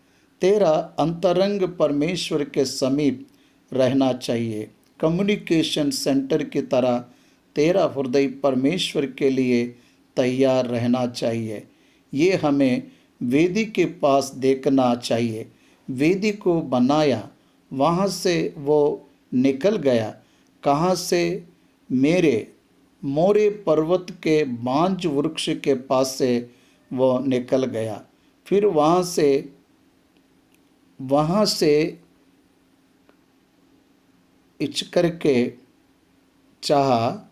तेरा अंतरंग परमेश्वर के समीप रहना चाहिए। कम्युनिकेशन सेंटर की तरह तेरा हृदय परमेश्वर के लिए तैयार रहना चाहिए। ये हमें वेदी के पास देखना चाहिए। वेदी को बनाया, वहाँ से वो निकल गया। कहाँ से? मेरे मोरे पर्वत के बांज वृक्ष के पास से वो निकल गया। फिर वहाँ से इच करके चाहा,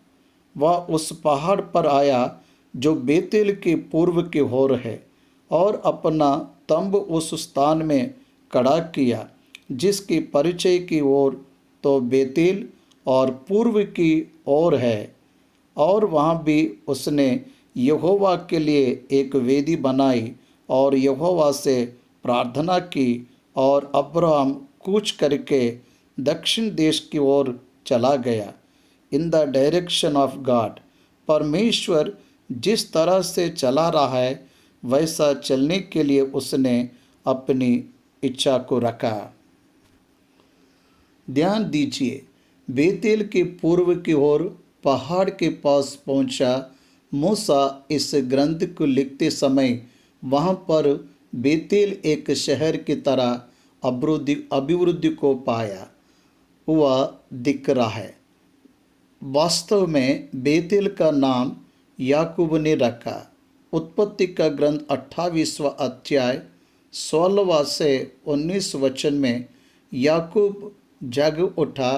वह उस पहाड़ पर आया जो बेतेल के पूर्व की ओर है, और अपना तंब उस स्थान में खड़ा किया जिसकी परिचय की ओर तो बेतेल और पूर्व की ओर है। और वहाँ भी उसने यहोवा के लिए एक वेदी बनाई और यहोवा से प्रार्थना की, और अब्राहम कूच करके दक्षिण देश की ओर चला गया। In the direction of God. परमेश्वर जिस तरह से चला रहा है वैसा चलने के लिए उसने अपनी इच्छा को रखा। ध्यान दीजिए, बेतेल के पूर्व की ओर पहाड़ के पास पहुंचा मूसा इस ग्रंथ को लिखते समय वहां पर बेतेल एक शहर की तरह अभिवृद्धि को पाया हुआ दिख रहा है। वास्तव में बेतेल का नाम याकूब ने रखा। उत्पत्ति का ग्रंथ 28वां अध्याय 16वां से 19 वचन में याकूब जग उठा,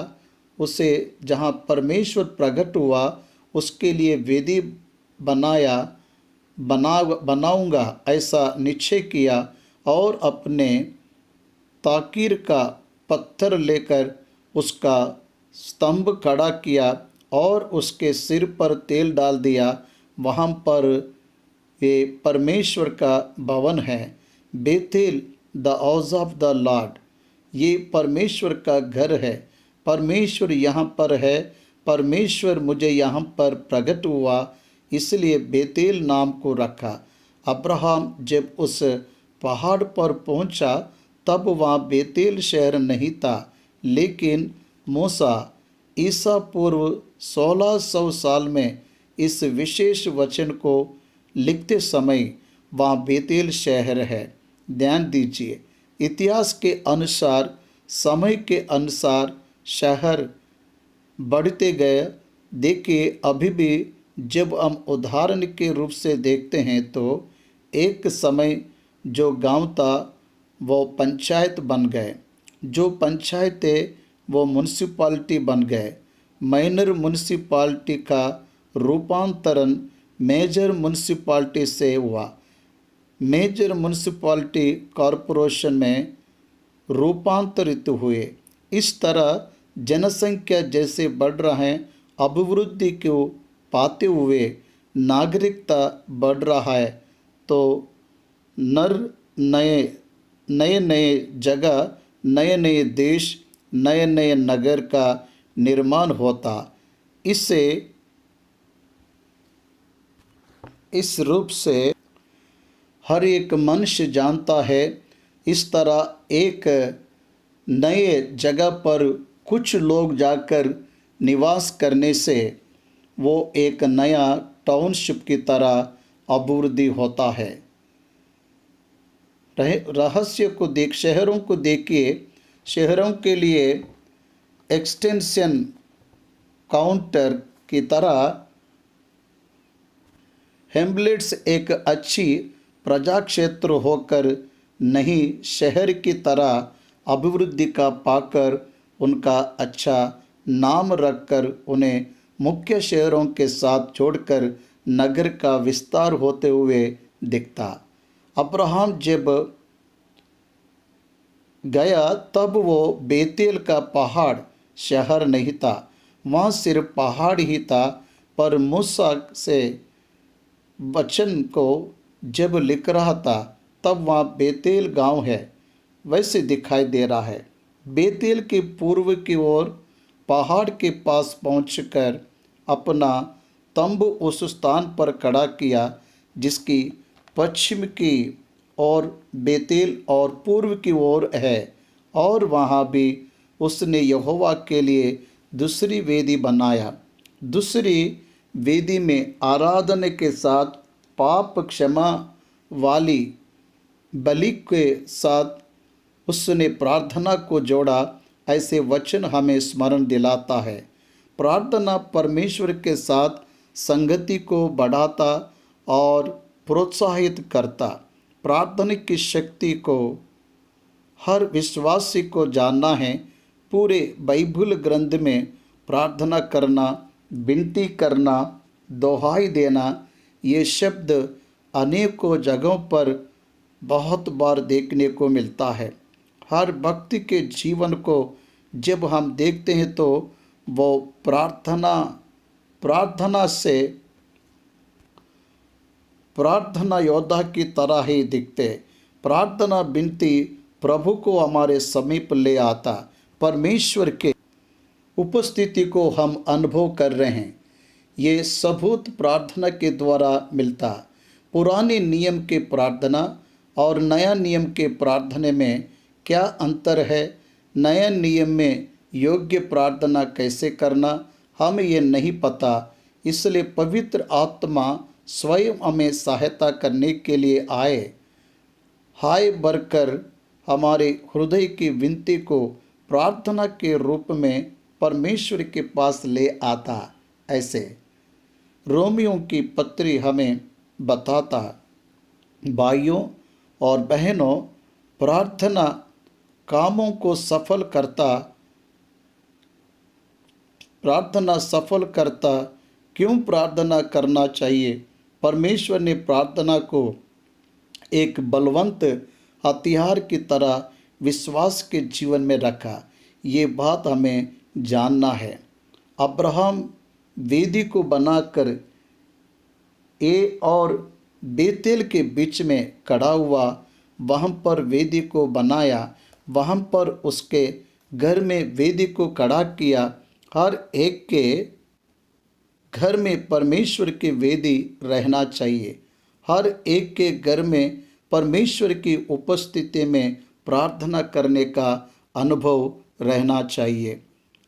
उसे जहाँ परमेश्वर प्रकट हुआ उसके लिए वेदी बनाऊंगा ऐसा निश्चय किया, और अपने ताकीर का पत्थर लेकर उसका स्तंभ खड़ा किया और उसके सिर पर तेल डाल दिया। वहाँ पर ये परमेश्वर का भवन है। Bethel the house of the Lord, ये परमेश्वर का घर है। परमेश्वर यहाँ पर है। परमेश्वर मुझे यहाँ पर प्रकट हुआ, इसलिए बेतेल नाम को रखा। अब्राहम जब उस पहाड़ पर पहुँचा तब वहाँ बेतेल शहर नहीं था, लेकिन मूसा ईसा पूर्व 1600 साल में इस विशेष वचन को लिखते समय वहाँ बेतेल शहर है। ध्यान दीजिए, इतिहास के अनुसार, समय के अनुसार शहर बढ़ते गए। देखिए, अभी भी जब हम उदाहरण के रूप से देखते हैं तो एक समय जो गांव था वो पंचायत बन गए, जो पंचायतें वो म्यूनसिपालिटी बन गए। माइनर म्यूनसिपालिटी का रूपांतरण मेजर म्यूनसिपालिटी से हुआ। मेजर म्यूनसिपालिटी कॉरपोरेशन में रूपांतरित हुए। इस तरह जनसंख्या जैसे बढ़ रहे हैं, अभिवृद्धि को पाते हुए नागरिकता बढ़ रहा है, तो नए नए जगह, नए नए देश, नए नए नगर का निर्माण होता। इससे इस रूप से हर एक मनुष्य जानता है इस तरह एक नए जगह पर कुछ लोग जाकर निवास करने से वो एक नया टाउनशिप की तरह अभिवृद्धि होता है। रहस्य को शहरों को देखिए, शहरों के लिए एक्सटेंशन काउंटर की तरह हेम्बलेट्स एक अच्छी प्रजा क्षेत्र होकर नहीं, शहर की तरह अभिवृद्धि का पाकर उनका अच्छा नाम रखकर उन्हें मुख्य शहरों के साथ जोड़कर नगर का विस्तार होते हुए दिखता। अब्राहम जब गया तब वो बेतेल का पहाड़ शहर नहीं था, वहाँ सिर्फ पहाड़ ही था, पर मूसा से वचन को जब लिख रहा था तब वहाँ बेतेल गांव है वैसे दिखाई दे रहा है। बेतेल के पूर्व की ओर पहाड़ के पास पहुंचकर अपना तंबू उस स्थान पर खड़ा किया जिसकी पश्चिम की ओर बेतेल और पूर्व की ओर है, और वहाँ भी उसने यहोवा के लिए दूसरी वेदी बनाया। दूसरी वेदी में आराधना के साथ पाप क्षमा वाली बलि के साथ उसने प्रार्थना को जोड़ा। ऐसे वचन हमें स्मरण दिलाता है। प्रार्थना परमेश्वर के साथ संगति को बढ़ाता और प्रोत्साहित करता। प्रार्थना की शक्ति को हर विश्वासी को जानना है। पूरे बाइबल ग्रंथ में प्रार्थना करना, विनती करना, दोहाई देना, ये शब्द अनेकों जगहों पर बहुत बार देखने को मिलता है। हर व्यक्ति के जीवन को जब हम देखते हैं तो वो प्रार्थना योद्धा की तरह ही दिखते। प्रार्थना विनती प्रभु को हमारे समीप ले आता। परमेश्वर के उपस्थिति को हम अनुभव कर रहे हैं। ये सबूत प्रार्थना के द्वारा मिलता। पुराने नियम के प्रार्थना और नया नियम के प्रार्थना में क्या अंतर है? नया नियम में योग्य प्रार्थना कैसे करना हमें ये नहीं पता, इसलिए पवित्र आत्मा स्वयं हमें सहायता करने के लिए आए, हाय भरकर हमारे हृदय की विनती को प्रार्थना के रूप में परमेश्वर के पास ले आता। ऐसे रोमियों की पत्री हमें बताता, भाइयों और बहनों, प्रार्थना कामों को सफल करता। क्यों प्रार्थना करना चाहिए? परमेश्वर ने प्रार्थना को एक बलवंत हथियार की तरह विश्वास के जीवन में रखा। ये बात हमें जानना है। अब्राहम वेदी को बनाकर ए और बेतेल के बीच में खड़ा हुआ, वहाँ पर वेदी को बनाया, वहाँ पर उसके घर में वेदी को खड़ा किया। हर एक के घर में परमेश्वर की वेदी रहना चाहिए। हर एक के घर में परमेश्वर की उपस्थिति में प्रार्थना करने का अनुभव रहना चाहिए।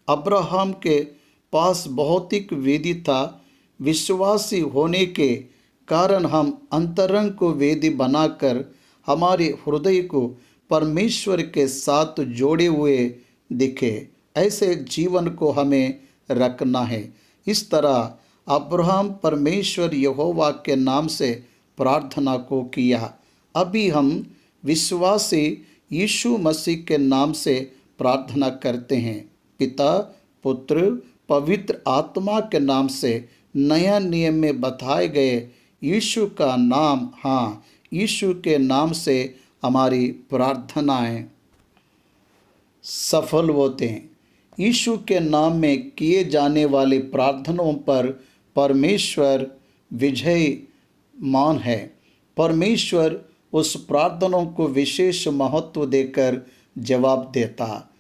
अब्राहम के पास भौतिक वेदी था। विश्वासी होने के कारण हम अंतरंग को वेदी बनाकर हमारे हृदय को परमेश्वर के साथ जोड़े हुए दिखे। ऐसे जीवन को हमें रखना है। इस तरह अब्राहम परमेश्वर यहोवा के नाम से प्रार्थना को किया। अभी हम विश्वासी यीशु मसीह के नाम से प्रार्थना करते हैं। पिता, पुत्र, पवित्र आत्मा के नाम से नया नियम में बताए गए यीशु का नाम, हाँ, यीशु के नाम से हमारी प्रार्थनाएं सफल होते हैं। यीशु के नाम में किए जाने वाली प्रार्थनाओं पर परमेश्वर विजयमान है। परमेश्वर उस प्रार्थनाओं को विशेष महत्व देकर जवाब देता।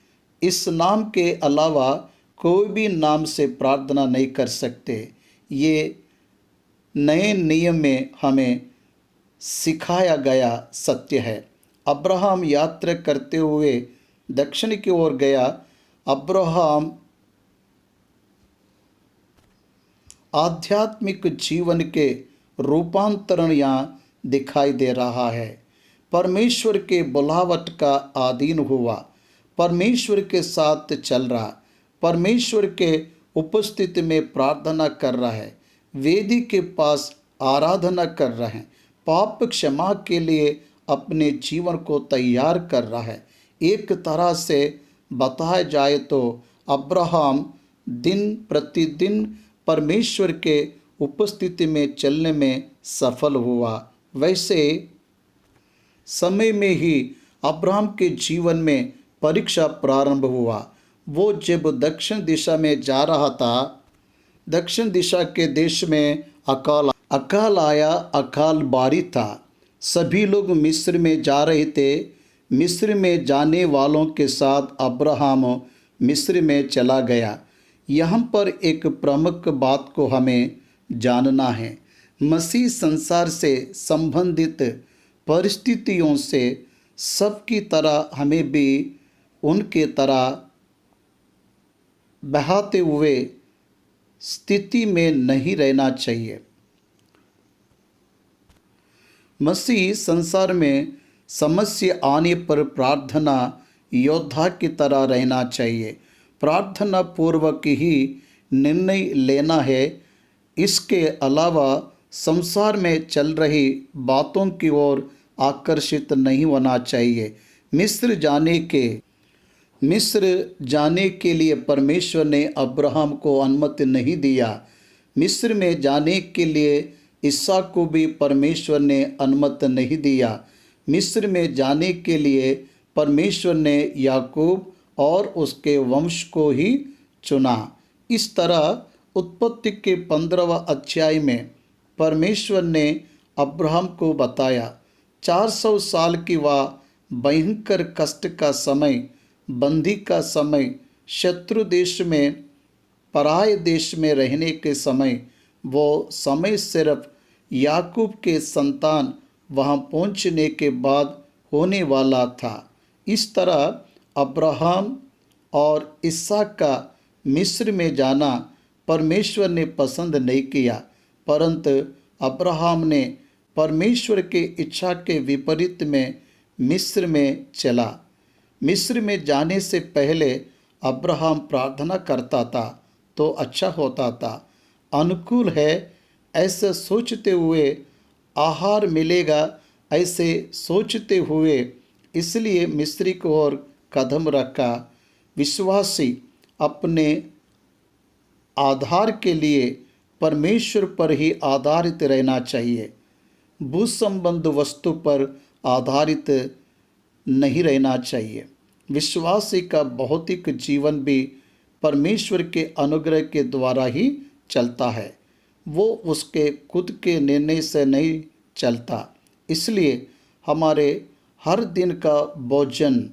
इस नाम के अलावा कोई भी नाम से प्रार्थना नहीं कर सकते। ये नए नियम में हमें सिखाया गया सत्य है। अब्राहम यात्रा करते हुए दक्षिण की ओर गया। अब्राहम आध्यात्मिक जीवन के रूपांतरण यहाँ दिखाई दे रहा है। परमेश्वर के बुलावट का अधीन हुआ, परमेश्वर के साथ चल रहा, परमेश्वर के उपस्थिति में प्रार्थना कर रहा है, वेदी के पास आराधना कर रहे हैं, पाप क्षमा के लिए अपने जीवन को तैयार कर रहा है। एक तरह से बताया जाए तो अब्राहम दिन प्रतिदिन परमेश्वर के उपस्थिति में चलने में सफल हुआ। वैसे समय में ही अब्राहम के जीवन में परीक्षा प्रारंभ हुआ। वो जब दक्षिण दिशा में जा रहा था, दक्षिण दिशा के देश में अकाल आया, अकाल बारी था। सभी लोग मिस्र में जा रहे थे। मिस्र में जाने वालों के साथ अब्राहम मिस्र में चला गया। यहाँ पर एक प्रमुख बात को हमें जानना है। मसीह संसार से संबंधित परिस्थितियों से सबकी तरह हमें भी उनके तरह बहाते हुए स्थिति में नहीं रहना चाहिए। मसीह संसार में समस्या आने पर प्रार्थना योद्धा की तरह रहना चाहिए। प्रार्थना पूर्वक ही निर्णय लेना है। इसके अलावा संसार में चल रही बातों की ओर आकर्षित नहीं होना चाहिए। मिस्र जाने के लिए परमेश्वर ने अब्राहम को अनुमति नहीं दिया। मिस्र में जाने के लिए इसहाक को भी परमेश्वर ने अनुमति नहीं दिया। मिस्र में जाने के लिए परमेश्वर ने याकूब और उसके वंश को ही चुना। इस तरह उत्पत्ति के 15वें अध्याय में परमेश्वर ने अब्राहम को बताया 400 साल की वह भयंकर कष्ट का समय, बंदी का समय, शत्रु देश में, पराये देश में रहने के समय, वो समय सिर्फ याकूब के संतान वहाँ पहुँचने के बाद होने वाला था। इस तरह अब्राहम और इसहाक का मिस्र में जाना परमेश्वर ने पसंद नहीं किया, परंतु अब्राहम ने परमेश्वर के इच्छा के विपरीत में मिस्र में चला। मिस्र में जाने से पहले अब्राहम प्रार्थना करता था तो अच्छा होता था, अनुकूल है ऐसे सोचते हुए, आहार मिलेगा ऐसे सोचते हुए, इसलिए मिस्री की ओर कदम रखा। विश्वासी अपने आधार के लिए परमेश्वर पर ही आधारित रहना चाहिए, भू संबंध वस्तु पर आधारित नहीं रहना चाहिए। विश्वासी का भौतिक जीवन भी परमेश्वर के अनुग्रह के द्वारा ही चलता है, वो उसके खुद के निर्णय से नहीं चलता। इसलिए हमारे हर दिन का भोजन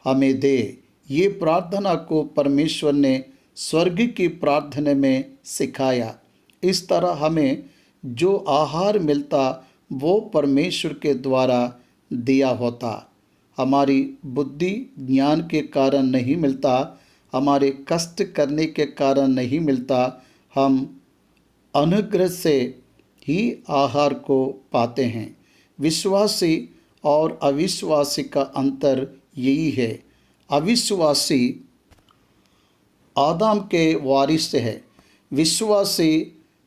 हमें दे, ये प्रार्थना को परमेश्वर ने स्वर्ग की प्रार्थना में सिखाया। इस तरह हमें जो आहार मिलता वो परमेश्वर के द्वारा दिया होता। हमारी बुद्धि ज्ञान के कारण नहीं मिलता, हमारे कष्ट करने के कारण नहीं मिलता, हम अनुग्रह से ही आहार को पाते हैं। विश्वासी और अविश्वासी का अंतर यही है। अविश्वासी आदम के वारिस है, विश्वासी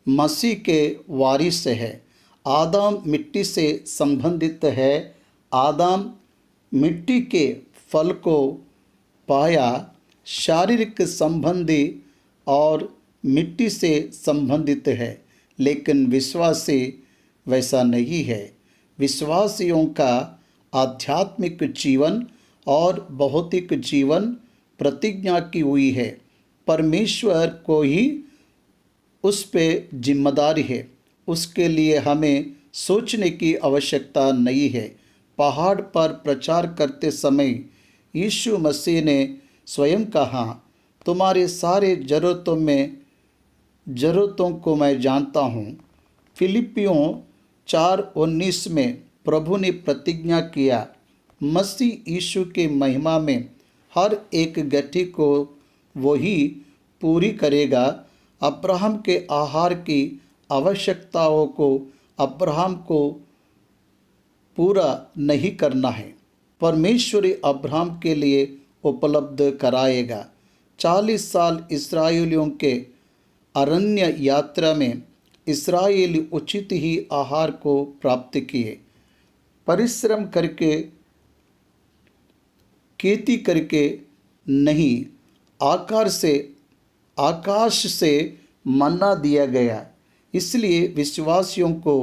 मसीह के वारिस है। आदम मिट्टी से संबंधित है, आदम मिट्टी के फल को पाया, शारीरिक संबंधी और मिट्टी से संबंधित है, लेकिन विश्वासी वैसा नहीं है। विश्वासियों का आध्यात्मिक जीवन और भौतिक जीवन प्रतिज्ञा की हुई है, परमेश्वर को ही उस पे जिम्मेदारी है, उसके लिए हमें सोचने की आवश्यकता नहीं है। पहाड़ पर प्रचार करते समय यीशु मसीह ने स्वयं कहा, तुम्हारे सारे ज़रूरतों को मैं जानता हूँ। फिलिपियों 4:19 में प्रभु ने प्रतिज्ञा किया, मसीह यीशु के महिमा में हर एक गठरी को वही पूरी करेगा। अब्राहम के आहार की आवश्यकताओं को अब्राहम को पूरा नहीं करना है, परमेश्वर अब्राहम के लिए उपलब्ध कराएगा। 40 साल इस्राएलियों के अरण्य यात्रा में इस्राएली उचित ही आहार को प्राप्त किए, परिश्रम करके, खेती करके नहीं, आकाश से मन्ना दिया गया। इसलिए विश्वासियों को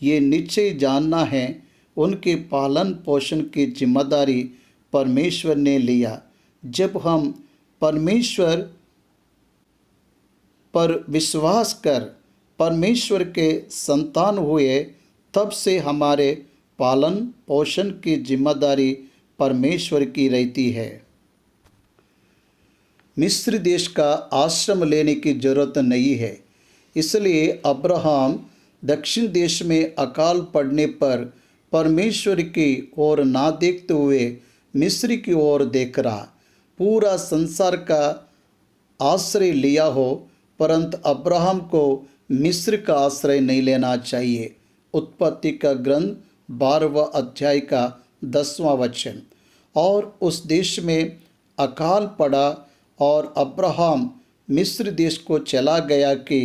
ये निश्चय जानना है, उनके पालन पोषण की जिम्मेदारी परमेश्वर ने लिया। जब हम परमेश्वर पर विश्वास कर परमेश्वर के संतान हुए, तब से हमारे पालन पोषण की जिम्मेदारी परमेश्वर की रहती है। मिस्र देश का आश्रम लेने की जरूरत नहीं है, इसलिए अब्राहम दक्षिण देश में अकाल पड़ने पर परमेश्वर की ओर ना देखते हुए मिस्र की ओर देख रहा। पूरा संसार का आश्रय लिया हो, परंतु अब्राहम को मिस्र का आश्रय नहीं लेना चाहिए। उत्पत्ति का ग्रंथ 12वां अध्याय का 10वां वचन। और उस देश में अकाल पड़ा और अब्राहम मिस्र देश को चला गया कि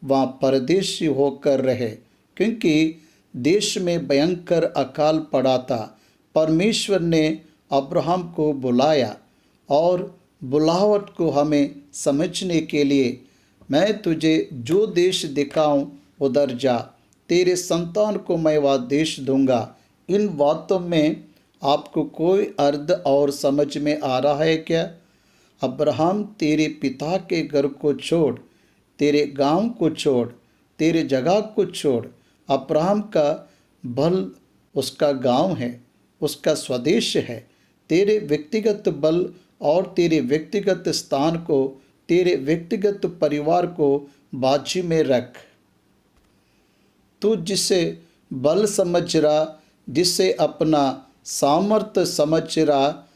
वहाँ परदेशी होकर रहे, क्योंकि देश में भयंकर अकाल पड़ा था। परमेश्वर ने अब्राहम को बुलाया और बुलावट को हमें समझने के लिए, मैं तुझे जो देश दिखाऊं उधर जा, तेरे संतान को मैं वह देश दूंगा। इन बातों में आपको कोई अर्थ और समझ में आ रहा है क्या? अब्राहम तेरे पिता के घर को छोड़, तेरे गांव को छोड़, तेरे जगह को छोड़। अब्राहम का बल उसका गांव है, उसका स्वदेश है। तेरे व्यक्तिगत बल और तेरे व्यक्तिगत स्थान को, तेरे व्यक्तिगत परिवार को बाजी में रख। तू जिसे बल समझ रहा, जिसे अपना सामर्थ्य समझ रहा,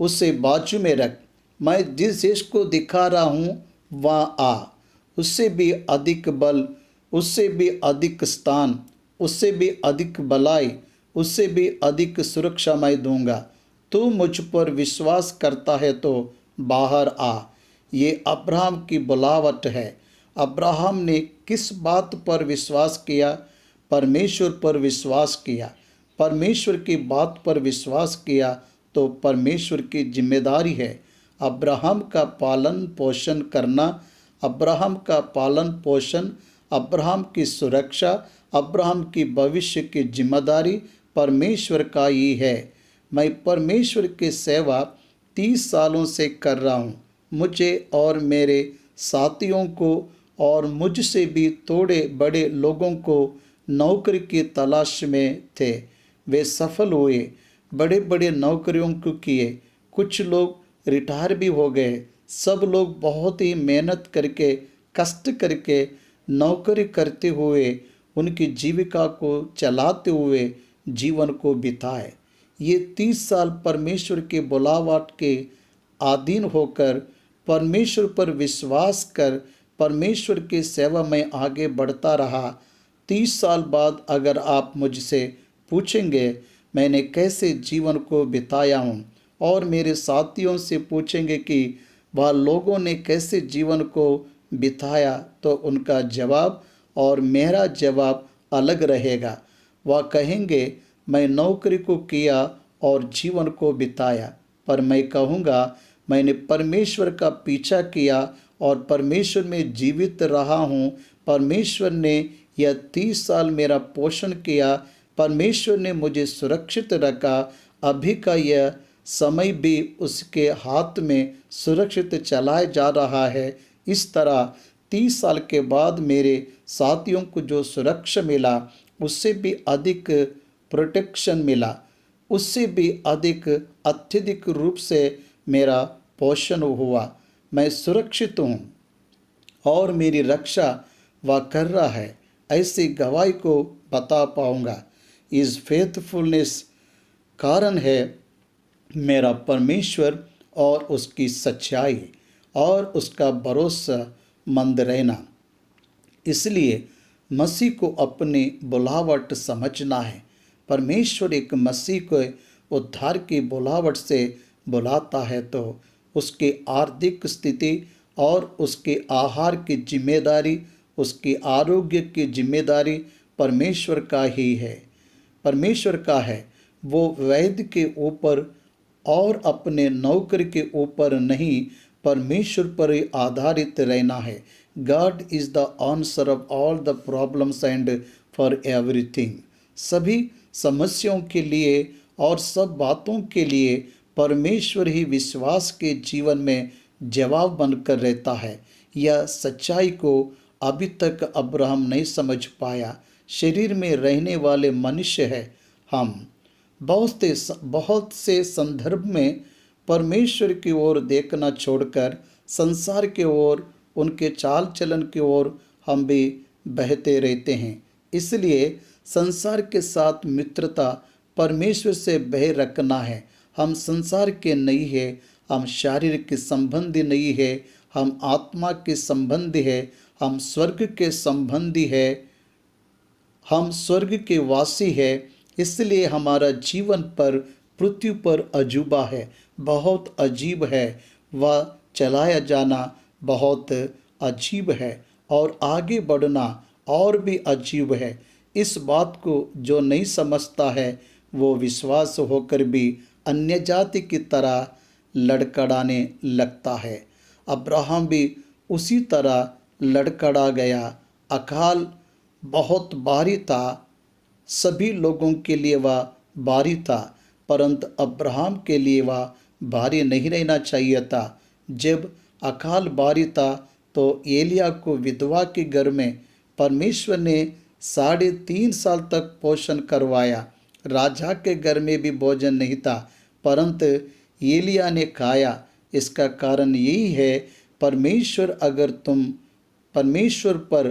उसे बाजू में रख। मैं जिस देश को दिखा रहा हूँ वहाँ आ। उससे भी अधिक बल, उससे भी अधिक स्थान, उससे भी अधिक भलाई, उससे भी अधिक सुरक्षा मैं दूंगा। तू मुझ पर विश्वास करता है तो बाहर आ। ये अब्राहम की बुलावट है। अब्राहम ने किस बात पर विश्वास किया? परमेश्वर पर विश्वास किया। परमेश्वर की बात पर विश्वास किया तो परमेश्वर की जिम्मेदारी है अब्राहम का पालन पोषण करना। अब्राहम का पालन पोषण, अब्राहम की सुरक्षा, अब्राहम की भविष्य की जिम्मेदारी परमेश्वर का ही है। मैं परमेश्वर की सेवा 30 सालों से कर रहा हूँ। मुझे और मेरे साथियों को और मुझसे भी थोड़े बड़े लोगों को नौकरी की तलाश में थे। वे सफल हुए, बड़े बड़े नौकरियों को किए। कुछ लोग रिटायर भी हो गए। सब लोग बहुत ही मेहनत करके, कष्ट करके, नौकरी करते हुए, उनकी जीविका को चलाते हुए जीवन को बिताए। ये 30 साल परमेश्वर के बुलावट के अधीन होकर, परमेश्वर पर विश्वास कर, परमेश्वर की सेवा में आगे बढ़ता रहा। 30 साल बाद अगर आप मुझसे पूछेंगे मैंने कैसे जीवन को बिताया हूँ, और मेरे साथियों से पूछेंगे कि वह लोगों ने कैसे जीवन को बिताया, तो उनका जवाब और मेरा जवाब अलग रहेगा। वह कहेंगे मैं नौकरी को किया और जीवन को बिताया, पर मैं कहूँगा मैंने परमेश्वर का पीछा किया और परमेश्वर में जीवित रहा हूँ। परमेश्वर ने यह 30 साल मेरा पोषण किया, परमेश्वर ने मुझे सुरक्षित रखा। अभी का यह समय भी उसके हाथ में सुरक्षित चलाया जा रहा है। इस तरह 30 साल के बाद मेरे साथियों को जो सुरक्षा मिला, उससे भी अधिक प्रोटेक्शन मिला, उससे भी अधिक अत्यधिक रूप से मेरा पोषण हुआ। मैं सुरक्षित हूँ और मेरी रक्षा वह कर रहा है। ऐसी गवाही को बता पाऊँगा। इस फेथफुलनेस कारण है मेरा परमेश्वर और उसकी सच्चाई और उसका भरोसा मंद रहना। इसलिए मसीह को अपनी बुलावट समझना है। परमेश्वर एक मसीह को उद्धार की बुलावट से बुलाता है तो उसकी आर्थिक स्थिति और उसके आहार की जिम्मेदारी, उसकी आरोग्य की जिम्मेदारी परमेश्वर का ही है, परमेश्वर का है। वो वैद्य के ऊपर और अपने नौकर के ऊपर नहीं, परमेश्वर पर ही आधारित रहना है। God is the answer of all the problems and for everything. सभी समस्याओं के लिए और सब बातों के लिए परमेश्वर ही विश्वास के जीवन में जवाब बनकर रहता है। यह सच्चाई को अभी तक अब्राहम नहीं समझ पाया। शरीर में रहने वाले मनुष्य है हम। बहुत से संदर्भ में परमेश्वर की ओर देखना छोड़कर संसार की ओर, उनके चाल चलन की ओर हम भी बहते रहते हैं। इसलिए संसार के साथ मित्रता परमेश्वर से बह रखना है। हम संसार के नहीं है, हम शारीरिक संबंधी नहीं है, हम आत्मा के संबंधी है, हम स्वर्ग के संबंधी है, हम स्वर्ग के वासी है। इसलिए हमारा जीवन पर पृथ्वी पर अजूबा है, बहुत अजीब है। वह चलाया जाना बहुत अजीब है और आगे बढ़ना और भी अजीब है। इस बात को जो नहीं समझता है वो विश्वास होकर भी अन्य जाति की तरह लड़खड़ाने लगता है। अब्राहम भी उसी तरह लड़खड़ा गया। अकाल बहुत भारी था, सभी लोगों के लिए वह भारी था, परंतु अब्राहम के लिए वह भारी नहीं रहना चाहिए था। जब अकाल भारी था तो एलिया को विधवा के घर में परमेश्वर ने 3.5 साल तक पोषण करवाया। राजा के घर में भी भोजन नहीं था, परंतु एलिया ने खाया। इसका कारण यही है, परमेश्वर पर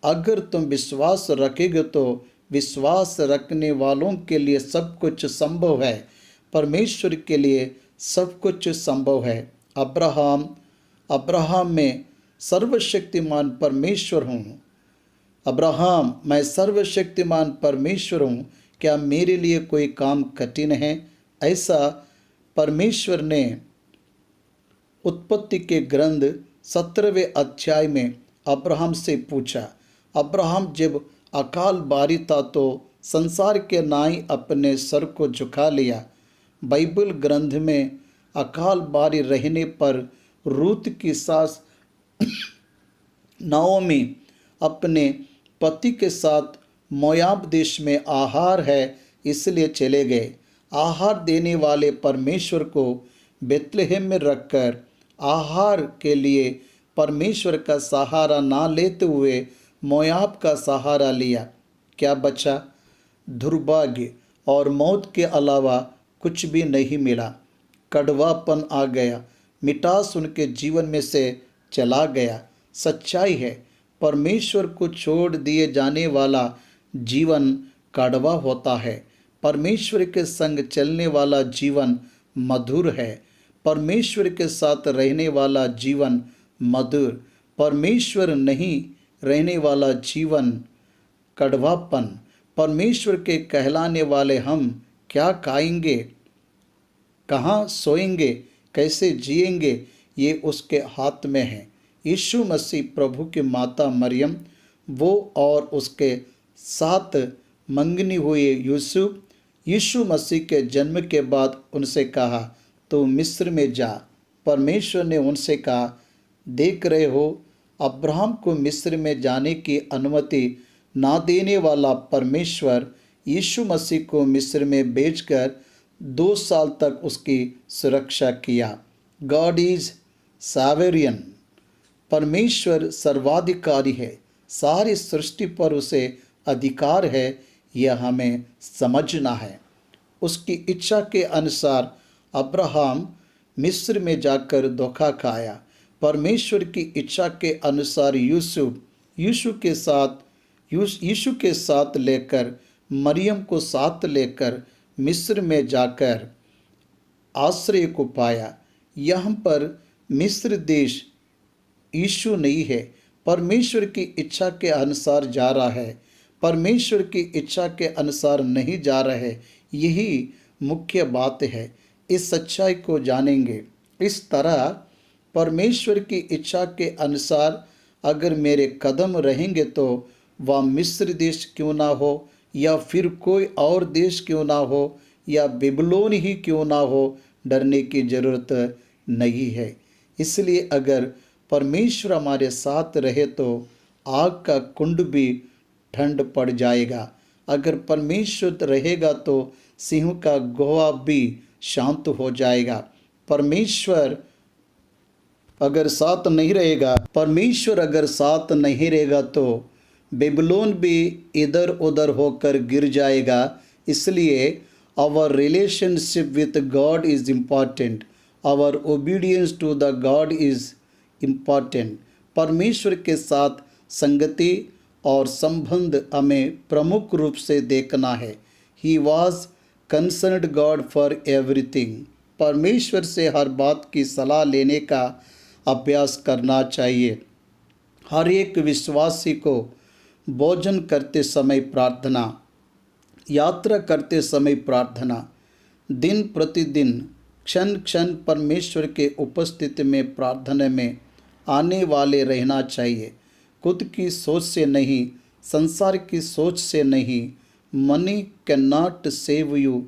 अगर तुम विश्वास रखोगे तो विश्वास रखने वालों के लिए सब कुछ संभव है। परमेश्वर के लिए सब कुछ संभव है। अब्राहम में सर्वशक्तिमान परमेश्वर हूँ। अब्राहम, मैं सर्वशक्तिमान परमेश्वर हूँ, क्या मेरे लिए कोई काम कठिन है? ऐसा परमेश्वर ने उत्पत्ति के ग्रंथ 17वें अध्याय में अब्राहम से पूछा। अब्राहम जब अकाल बारी था तो संसार के नाई अपने सर को झुका लिया। बाइबल ग्रंथ में अकाल बारी रहने पर रूत की सास नाओमी अपने पति के साथ मोयाब देश में आहार है इसलिए चले गए। आहार देने वाले परमेश्वर को बेतलेहम में रखकर आहार के लिए परमेश्वर का सहारा ना लेते हुए मोयाब का सहारा लिया। क्या बचा? दुर्भाग्य और मौत के अलावा कुछ भी नहीं मिला। कड़वापन आ गया, मिठास उनके जीवन में से चला गया। सच्चाई है, परमेश्वर को छोड़ दिए जाने वाला जीवन कड़वा होता है। परमेश्वर के संग चलने वाला जीवन मधुर है। परमेश्वर के साथ रहने वाला जीवन मधुर, परमेश्वर नहीं रहने वाला जीवन कड़वापन। परमेश्वर के कहलाने वाले हम क्या खाएंगे, कहाँ सोएंगे, कैसे जिएंगे, ये उसके हाथ में है। यीशु मसीह प्रभु की माता मरियम, वो और उसके साथ मंगनी हुए यूसुफ, यीशु मसीह के जन्म के बाद उनसे कहा तो मिस्र में जा। परमेश्वर ने उनसे कहा, देख रहे हो, अब्राहम को मिस्र में जाने की अनुमति ना देने वाला परमेश्वर यीशु मसीह को मिस्र में भेजकर 2 साल तक उसकी सुरक्षा किया। God is sovereign. परमेश्वर सर्वाधिकारी है, सारी सृष्टि पर उसे अधिकार है। यह हमें समझना है। उसकी इच्छा के अनुसार अब्राहम मिस्र में जाकर धोखा खाया। परमेश्वर की इच्छा के अनुसार यीशु के साथ लेकर, मरियम को साथ लेकर मिस्र में जाकर आश्रय को पाया। यहाँ पर मिस्र देश यीशु नहीं है, परमेश्वर की इच्छा के अनुसार जा रहा है, परमेश्वर की इच्छा के अनुसार नहीं जा रहा है। यही मुख्य बात है। इस सच्चाई को जानेंगे। इस तरह परमेश्वर की इच्छा के अनुसार अगर मेरे कदम रहेंगे तो वह मिस्र देश क्यों ना हो, या फिर कोई और देश क्यों ना हो, या बेबीलोन ही क्यों ना हो, डरने की ज़रूरत नहीं है। इसलिए अगर परमेश्वर हमारे साथ रहे तो आग का कुंड भी ठंड पड़ जाएगा। अगर परमेश्वर रहेगा तो सिंह का गुहा भी शांत हो जाएगा। परमेश्वर अगर साथ नहीं रहेगा तो बेबीलोन भी इधर उधर होकर गिर जाएगा। इसलिए our relationship with God is important, our obedience to the God is important. परमेश्वर के साथ संगति और संबंध हमें प्रमुख रूप से देखना है। He was concerned God for everything. परमेश्वर से हर बात की सलाह लेने का अभ्यास करना चाहिए। हर एक विश्वासी को भोजन करते समय प्रार्थना, यात्रा करते समय प्रार्थना, दिन प्रतिदिन क्षण क्षण परमेश्वर के उपस्थिति में प्रार्थना में आने वाले रहना चाहिए। खुद की सोच से नहीं, संसार की सोच से नहीं। Money can not save you,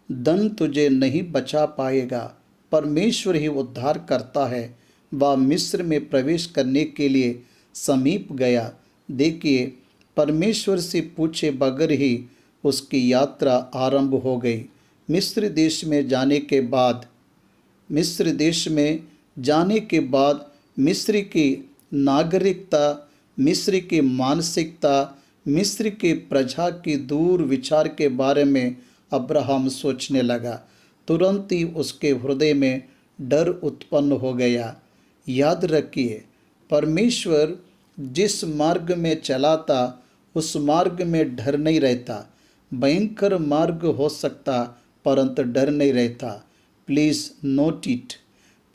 धन तुझे नहीं बचा पाएगा, परमेश्वर ही उद्धार करता है। वह मिस्र में प्रवेश करने के लिए समीप गया। देखिए, परमेश्वर से पूछे बगैर ही उसकी यात्रा आरंभ हो गई। मिस्र देश में जाने के बाद मिस्र की नागरिकता, मिस्र की मानसिकता, मिस्र की प्रजा की दूर विचार के बारे में अब्राहम सोचने लगा। तुरंत ही उसके हृदय में डर उत्पन्न हो गया। याद रखिए, परमेश्वर जिस मार्ग में चलाता उस मार्ग में डर नहीं रहता। भयंकर मार्ग हो सकता परंतु डर नहीं रहता। Please note it.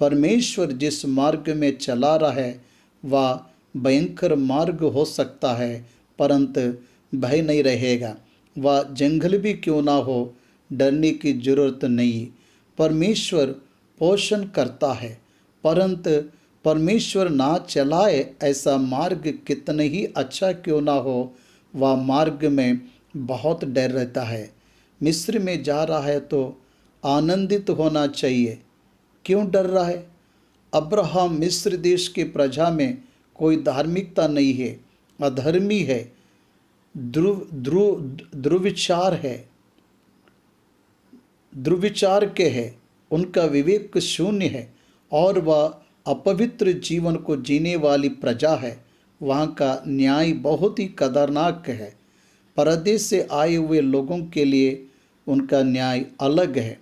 परमेश्वर जिस मार्ग में चला रहा है वह भयंकर मार्ग हो सकता है परंतु भय नहीं रहेगा। वह जंगल भी क्यों ना हो, डरने की जरूरत नहीं। परमेश्वर पोषण करता है, परंतु परमेश्वर ना चलाए ऐसा मार्ग कितना ही अच्छा क्यों ना हो, वह मार्ग में बहुत डर रहता है। मिस्र में जा रहा है तो आनंदित होना चाहिए। क्यों डर रहा है? अब्राहम मिस्र देश की प्रजा में कोई धार्मिकता नहीं है, अधर्मी है, दुर्विचार के है, उनका विवेक शून्य है और वह अपवित्र जीवन को जीने वाली प्रजा है। वहाँ का न्याय बहुत ही खतरनाक है। परदेश से आए हुए लोगों के लिए उनका न्याय अलग है।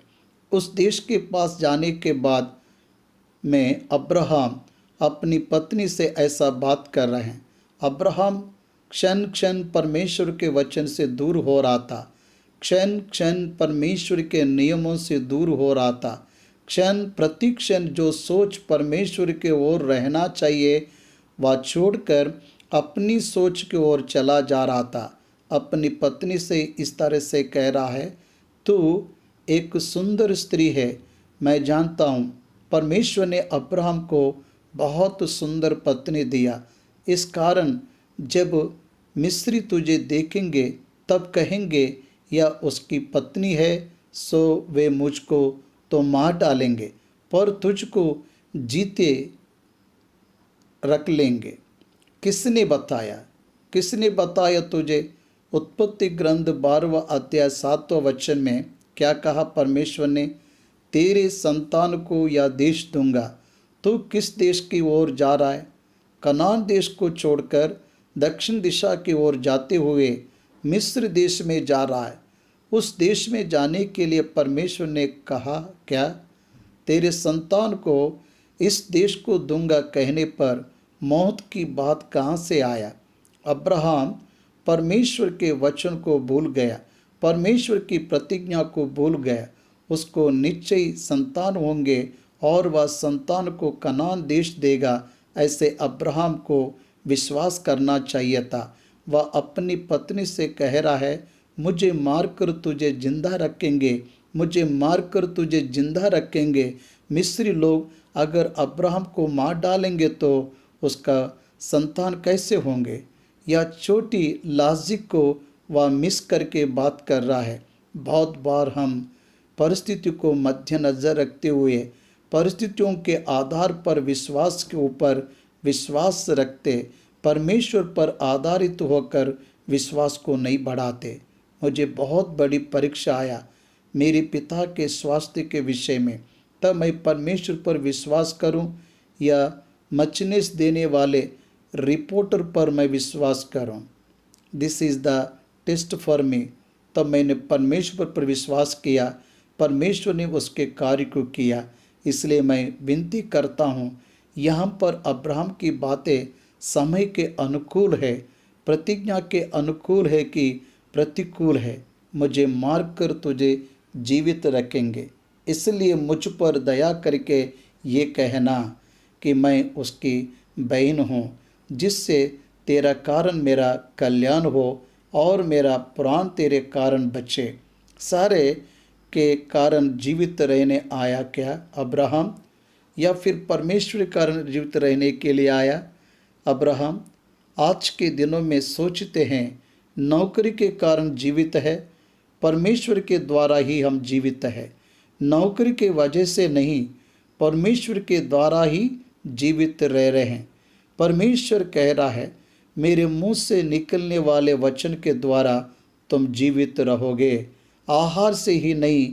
उस देश के पास जाने के बाद में अब्राहम अपनी पत्नी से ऐसा बात कर रहे हैं। अब्राहम क्षण क्षण परमेश्वर के वचन से दूर हो रहा था, क्षण क्षण परमेश्वर के नियमों से दूर हो रहा था। क्षण प्रति क्षण जो सोच परमेश्वर के ओर रहना चाहिए वह छोड़कर अपनी सोच की ओर चला जा रहा था। अपनी पत्नी से इस तरह से कह रहा है, तू एक सुंदर स्त्री है, मैं जानता हूँ। परमेश्वर ने अब्राहम को बहुत सुंदर पत्नी दिया। इस कारण जब मिस्री तुझे देखेंगे तब कहेंगे यह उसकी पत्नी है, सो वे मुझको तो मार डालेंगे पर तुझको जीते रख लेंगे। किसने बताया तुझे? उत्पत्ति ग्रंथ 12वां अध्याय 7वां वचन में क्या कहा परमेश्वर ने? तेरे संतान को यह देश दूंगा। तू किस देश की ओर जा रहा है? कनान देश को छोड़कर दक्षिण दिशा की ओर जाते हुए मिस्र देश में जा रहा है। उस देश में जाने के लिए परमेश्वर ने कहा क्या? तेरे संतान को इस देश को दूंगा कहने पर मौत की बात कहाँ से आया? अब्राहम परमेश्वर के वचन को भूल गया, परमेश्वर की प्रतिज्ञा को भूल गया। उसको निश्चय संतान होंगे और वह संतान को कनान देश देगा। ऐसे अब्राहम को विश्वास करना चाहिए था। वह अपनी पत्नी से कह रहा है, मुझे मारकर तुझे जिंदा रखेंगे, मुझे मारकर तुझे जिंदा रखेंगे। मिस्री लोग अगर अब्राहम को मार डालेंगे तो उसका संतान कैसे होंगे। यह छोटी लॉजिक को वह मिस करके बात कर रहा है। बहुत बार हम परिस्थिति को मद्देनज़र रखते हुए परिस्थितियों के आधार पर विश्वास के ऊपर विश्वास रखते, परमेश्वर पर आधारित होकर विश्वास को नहीं बढ़ाते। मुझे बहुत बड़ी परीक्षा आया मेरे पिता के स्वास्थ्य के विषय में, तब मैं परमेश्वर पर विश्वास करूं या मचनेस देने वाले रिपोर्टर पर मैं विश्वास करूं। This is the test for me. तब मैंने परमेश्वर पर विश्वास किया, परमेश्वर ने उसके कार्य को किया। इसलिए मैं विनती करता हूँ, यहाँ पर अब्राहम की बातें समय के अनुकूल है, प्रतिज्ञा के अनुकूल है कि प्रतिकूल है। मुझे मार कर तुझे जीवित रखेंगे, इसलिए मुझ पर दया करके ये कहना कि मैं उसकी बहन हूँ, जिससे तेरा कारण मेरा कल्याण हो और मेरा प्राण तेरे कारण बचे। सारे के कारण जीवित रहने आया क्या अब्राहम, या फिर परमेश्वर के कारण जीवित रहने के लिए आया अब्राहम? आज के दिनों में सोचते हैं नौकरी के कारण जीवित है, परमेश्वर के द्वारा ही हम जीवित है। नौकरी के वजह से नहीं, परमेश्वर के द्वारा ही जीवित रह रहे हैं। परमेश्वर कह रहा है, मेरे मुंह से निकलने वाले वचन के द्वारा तुम जीवित रहोगे, आहार से ही नहीं।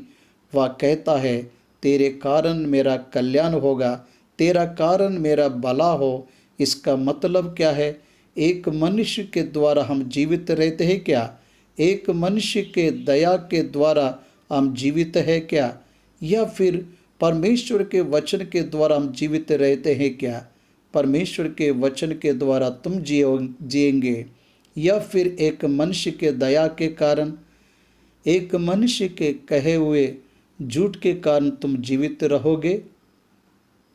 वह कहता है, तेरे कारण मेरा कल्याण होगा, तेरा कारण मेरा भला हो। इसका मतलब क्या है? एक मनुष्य के द्वारा हम जीवित रहते हैं क्या? एक मनुष्य के दया के द्वारा हम जीवित है क्या? या फिर परमेश्वर के वचन के द्वारा हम जीवित रहते हैं क्या? परमेश्वर के वचन के द्वारा तुम जिएंगे, या फिर एक मनुष्य के दया के कारण, एक मनुष्य के कहे हुए झूठ के कारण तुम जीवित रहोगे?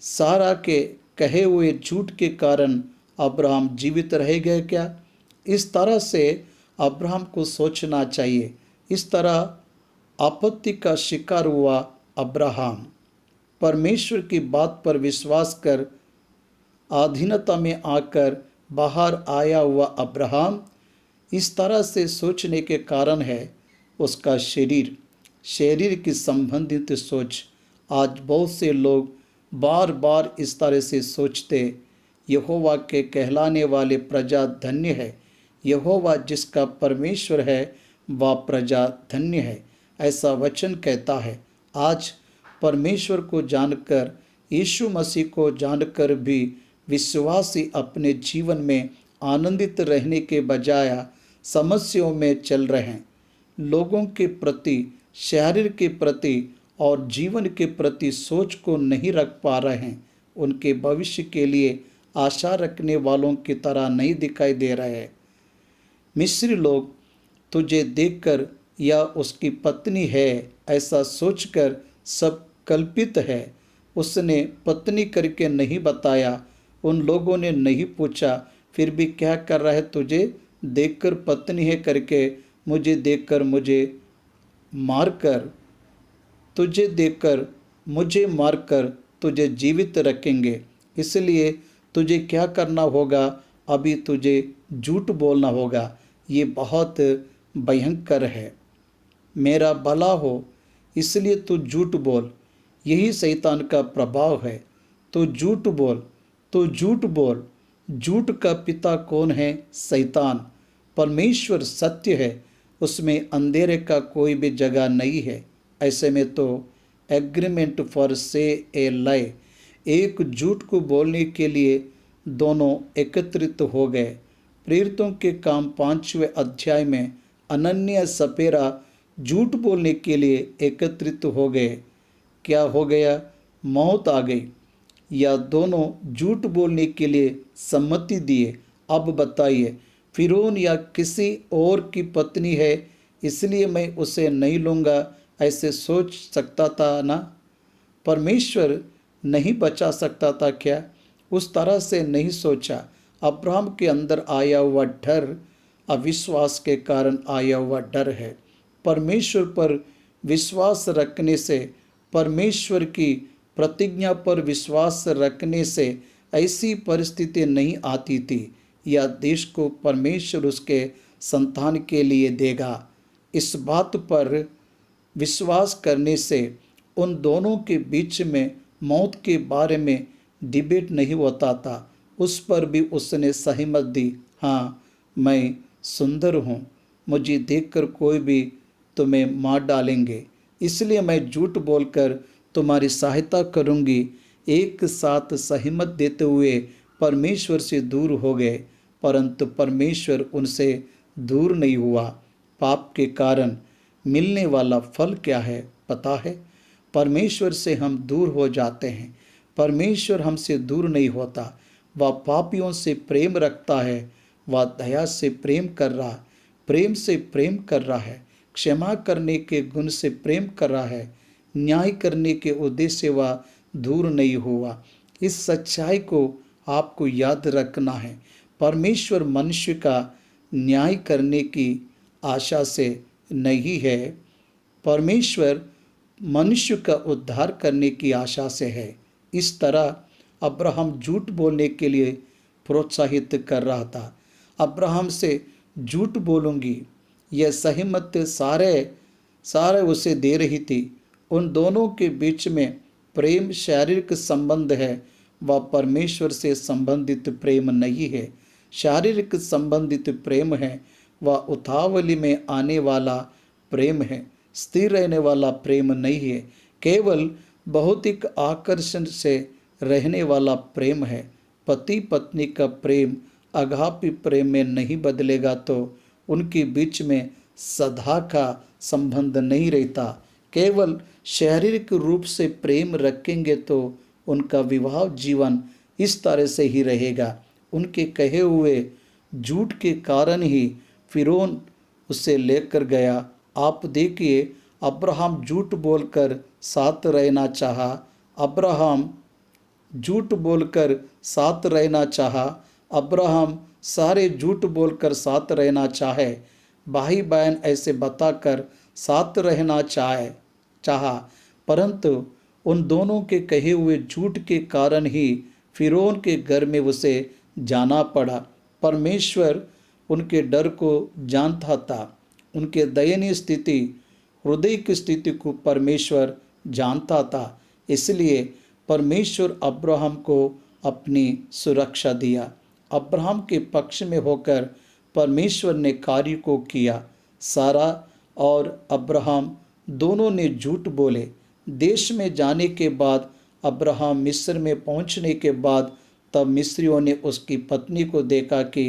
सारा के कहे हुए झूठ के कारण अब्राहम जीवित रह गए क्या? इस तरह से अब्राहम को सोचना चाहिए। इस तरह आपत्ति का शिकार हुआ अब्राहम। परमेश्वर की बात पर विश्वास कर अधीनता में आकर बाहर आया हुआ अब्राहम इस तरह से सोचने के कारण है उसका शरीर की संबंधित सोच। आज बहुत से लोग बार बार इस तरह से सोचते, यहोवा के कहलाने वाले प्रजा धन्य है, यहोवा जिसका परमेश्वर है वह प्रजा धन्य है, ऐसा वचन कहता है। आज परमेश्वर को जानकर, यीशु मसीह को जानकर भी विश्वासी अपने जीवन में आनंदित रहने के बजाय समस्याओं में चल रहे हैं। लोगों के प्रति, शरीर के प्रति और जीवन के प्रति सोच को नहीं रख पा रहे हैं। उनके भविष्य के लिए आशा रखने वालों की तरह नहीं दिखाई दे रहे हैं। मिस्री लोग तुझे देखकर या उसकी पत्नी है ऐसा सोचकर सब कल्पित है। उसने पत्नी करके नहीं बताया, उन लोगों ने नहीं पूछा, फिर भी क्या कर रहा है? तुझे देखकर पत्नी है करके मुझे देखकर मुझे मारकर, तुझे देखकर मुझे मारकर तुझे जीवित रखेंगे। इसलिए तुझे क्या करना होगा? अभी तुझे झूठ बोलना होगा। ये बहुत भयंकर है। मेरा भला हो इसलिए तू झूठ बोल, यही शैतान का प्रभाव है। तो झूठ बोल, तो झूठ बोल। झूठ का पिता कौन है? शैतान। परमेश्वर सत्य है, उसमें अंधेरे का कोई भी जगह नहीं है। ऐसे में तो एग्रीमेंट फॉर से ए लाई, एक झूठ को बोलने के लिए दोनों एकत्रित हो गए। प्रेरितों के काम 5वें अध्याय में अनन्या सपेरा झूठ बोलने के लिए एकत्रित हो गए। क्या हो गया? मौत आ गई, या दोनों झूठ बोलने के लिए सम्मति दिए। अब बताइए, फिरौन या किसी और की पत्नी है इसलिए मैं उसे नहीं लूँगा, ऐसे सोच सकता था ना? परमेश्वर नहीं बचा सकता था क्या? उस तरह से नहीं सोचा। अब्राहम के अंदर आया हुआ डर अविश्वास के कारण आया हुआ डर है। परमेश्वर पर विश्वास रखने से, परमेश्वर की प्रतिज्ञा पर विश्वास रखने से ऐसी परिस्थिति नहीं आती थी। यह देश को परमेश्वर उसके संतान के लिए देगा। इस बात पर विश्वास करने से उन दोनों के बीच में मौत के बारे में डिबेट नहीं होता था। उस पर भी उसने सहमत दी। हाँ, मैं सुंदर हूँ, मुझे देखकर कोई भी तुम्हें मार डालेंगे, इसलिए मैं झूठ बोलकर तुम्हारी सहायता करूँगी। एक साथ सहमत देते हुए परमेश्वर से दूर हो गए, परंतु परमेश्वर उनसे दूर नहीं हुआ। पाप के कारण मिलने वाला फल क्या है पता है? परमेश्वर से हम दूर हो जाते हैं। परमेश्वर हमसे दूर नहीं होता। वह पापियों से प्रेम रखता है। वह दया से प्रेम कर रहा, प्रेम से प्रेम कर रहा है, क्षमा करने के गुण से प्रेम कर रहा है, न्याय करने के उद्देश्य से वह दूर नहीं हुआ। इस सच्चाई को आपको याद रखना है। परमेश्वर मनुष्य का न्याय करने की आशा से नहीं है, परमेश्वर मनुष्य का उद्धार करने की आशा से है। इस तरह अब्राहम झूठ बोलने के लिए प्रोत्साहित कर रहा था। अब्राहम से झूठ बोलूँगी, यह सहमत सारे उसे दे रही थी। उन दोनों के बीच में प्रेम शारीरिक संबंध है, वह परमेश्वर से संबंधित प्रेम नहीं है। शारीरिक संबंधित प्रेम है, वह उतावली में आने वाला प्रेम है, स्थिर रहने वाला प्रेम नहीं है, केवल भौतिक आकर्षण से रहने वाला प्रेम है। पति पत्नी का प्रेम अगापी प्रेम में नहीं बदलेगा तो उनके बीच में सदा का संबंध नहीं रहता। केवल शारीरिक रूप से प्रेम रखेंगे तो उनका विवाह जीवन इस तरह से ही रहेगा। उनके कहे हुए झूठ के कारण ही फिरौन उसे लेकर गया। आप देखिए, अब्राहम झूठ बोलकर साथ रहना चाहा। अब्राहम झूठ बोलकर साथ रहना चाहा। अब्राहम सारे झूठ बोलकर साथ रहना चाहे। भाई बहन ऐसे बताकर साथ रहना चाहा, परंतु उन दोनों के कहे हुए झूठ के कारण ही फिरौन के घर में उसे जाना पड़ा। परमेश्वर उनके डर को जानता था। उनके दयनीय स्थिति, हृदय की स्थिति को परमेश्वर जानता था। इसलिए परमेश्वर अब्राहम को अपनी सुरक्षा दिया। अब्राहम के पक्ष में होकर परमेश्वर ने कार्य को किया। सारा और अब्राहम दोनों ने झूठ बोले। देश में जाने के बाद, अब्राहम मिस्र में पहुंचने के बाद, तब मिस्रियों ने उसकी पत्नी को देखा कि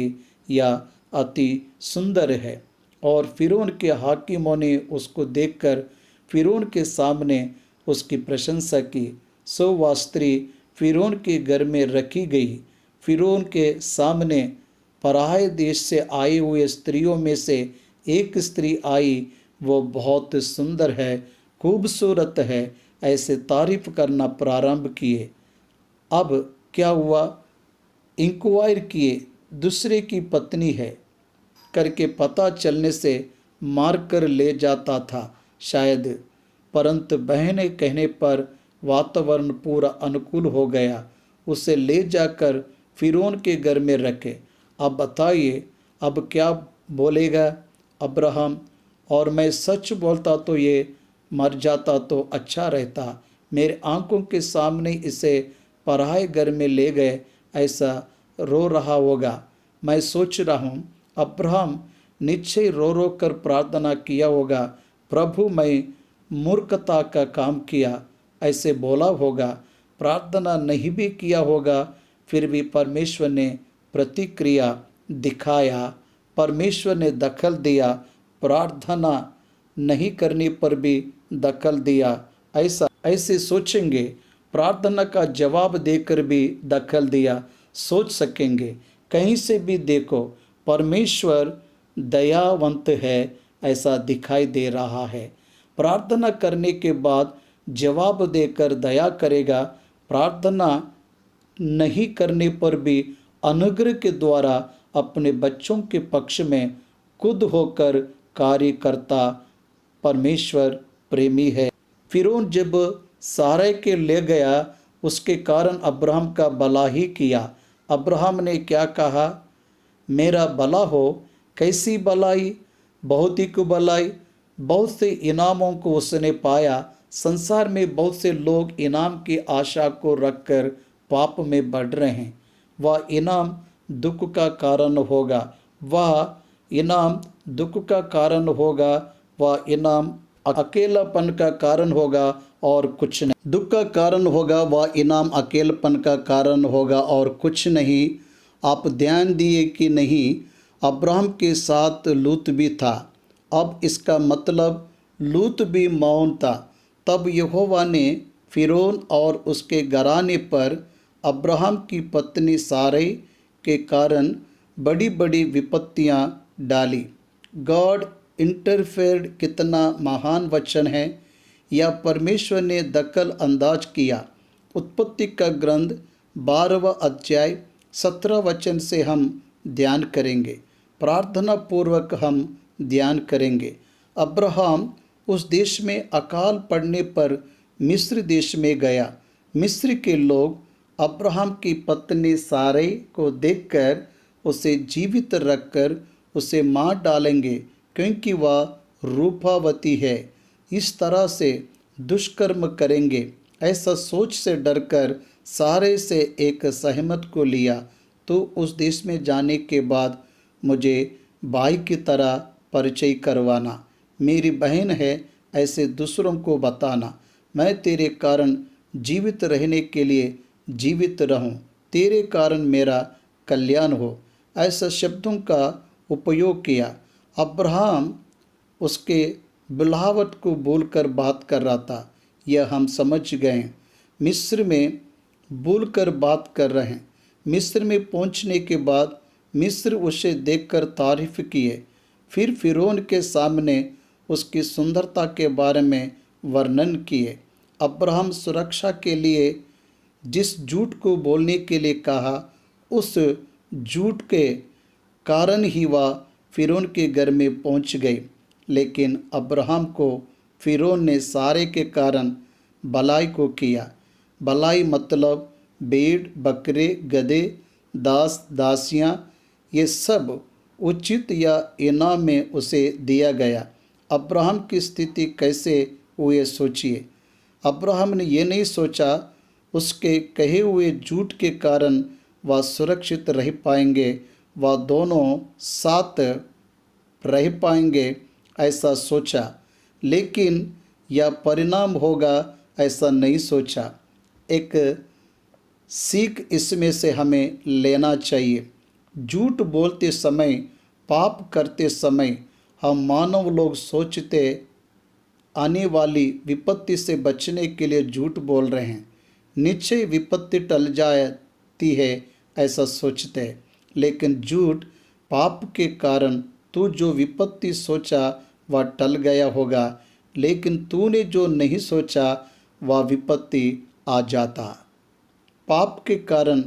यह अति सुंदर है, और फिरौन के हाकिमों ने उसको देखकर फिरौन के सामने उसकी प्रशंसा की। सो वह स्त्री फिरौन के घर में रखी गई। फिरौन के सामने पराये देश से आए हुए स्त्रियों में से एक स्त्री आई, वो बहुत सुंदर है, खूबसूरत है, ऐसे तारीफ करना प्रारंभ किए। अब क्या हुआ? इंक्वायर किए, दूसरे की पत्नी है करके पता चलने से मार कर ले जाता था शायद, परंतु बहने कहने पर वातावरण पूरा अनुकूल हो गया। उसे ले जाकर फिरौन के घर में रखे। अब बताइए, अब क्या बोलेगा अब्राहम? और मैं सच बोलता तो ये मर जाता तो अच्छा रहता। मेरे आंखों के सामने इसे पराये घर में ले गए, ऐसा रो रहा होगा। मैं सोच रहा हूँ अब्राहम निश्चय रो रो कर प्रार्थना किया होगा, प्रभु मैं मूर्खता का काम किया, ऐसे बोला होगा। प्रार्थना नहीं भी किया होगा, फिर भी परमेश्वर ने प्रतिक्रिया दिखाया, परमेश्वर ने दखल दिया। प्रार्थना नहीं करने पर भी दखल दिया। ऐसे सोचेंगे, प्रार्थना का जवाब देकर भी दखल दिया। सोच सकेंगे, कहीं से भी देखो परमेश्वर दयावंत है, ऐसा दिखाई दे रहा है। प्रार्थना करने के बाद जवाब देकर दया करेगा। प्रार्थना नहीं करने पर भी अनुग्रह के द्वारा अपने बच्चों के पक्ष में खुद होकर कार्य करता परमेश्वर प्रेमी है। फिरौन जब सारै के ले गया, उसके कारण अब्राहम का भला ही किया। अब्राहम ने क्या कहा? मेरा भला हो। कैसी भलाई? भौतिक भलाई। बहुत से इनामों को उसने पाया। संसार में बहुत से लोग इनाम की आशा को रखकर पाप में बढ़ रहे हैं। वह इनाम दुख का कारण होगा। वह इनाम दुख का कारण होगा। वह इनाम अकेलापन का कारण होगा और कुछ नहीं। दुख का कारण होगा, वह इनाम अकेलापन का कारण होगा और कुछ नहीं। आप ध्यान दिए कि नहीं, अब्राहम के साथ लूत भी था। अब इसका मतलब लूत भी मौन था। तब यहोवा ने फिरौन और उसके घराने पर अब्राहम की पत्नी सारै के कारण बड़ी बड़ी विपत्तियां डाली। गॉड इंटरफेयर्ड कितना महान वचन है। या परमेश्वर ने दखल अंदाज किया। उत्पत्ति का ग्रंथ 12वां अध्याय 17 वचन से हम ध्यान करेंगे। प्रार्थना पूर्वक हम ध्यान करेंगे। अब्राहम उस देश में अकाल पड़ने पर मिस्र देश में गया। मिस्र के लोग अब्राहम की पत्नी सारै को देखकर उसे जीवित रखकर उसे मार डालेंगे, क्योंकि वह रूपावती है। इस तरह से दुष्कर्म करेंगे। ऐसा सोच से डरकर सारै से एक सहमत को लिया। तो उस देश में जाने के बाद मुझे भाई की तरह परिचय करवाना। मेरी बहन है, ऐसे दूसरों को बताना। मैं तेरे कारण जीवित रहने के लिए जीवित रहूं। तेरे कारण मेरा कल्याण हो। ऐसा शब्दों का उपयोग किया। अब्राहम उसके बुलाहट को भूलकर बात कर रहा था। यह हम समझ गए। मिस्र में भूलकर बात कर रहे हैं। मिस्र में पहुंचने के बाद मिस्र उसे देखकर तारीफ किए। फिर फिरौन के सामने उसकी सुंदरता के बारे में वर्णन किए। अब्राहम सुरक्षा के लिए जिस झूठ को बोलने के लिए कहा, उस झूठ के कारण ही वह फिरौन के घर में पहुंच गई। लेकिन अब्राहम को फिरौन ने सारे के कारण भलाई को किया। भलाई मतलब भेड़, बकरे, गधे, दास, दासियां, ये सब उचित या इनाम में उसे दिया गया। अब्राहम की स्थिति कैसे हुई सोचिए। अब्राहम ने ये नहीं सोचा उसके कहे हुए झूठ के कारण वह सुरक्षित रह पाएंगे, वह दोनों साथ रह पाएंगे, ऐसा सोचा। लेकिन यह परिणाम होगा, ऐसा नहीं सोचा। एक सीख इसमें से हमें लेना चाहिए। झूठ बोलते समय, पाप करते समय हम मानव लोग सोचते आने वाली विपत्ति से बचने के लिए झूठ बोल रहे हैं। निश्चय विपत्ति टल जाती है, ऐसा सोचते हैं। लेकिन झूठ पाप के कारण तू जो विपत्ति सोचा वह टल गया होगा, लेकिन तूने जो नहीं सोचा वह विपत्ति आ जाता। पाप के कारण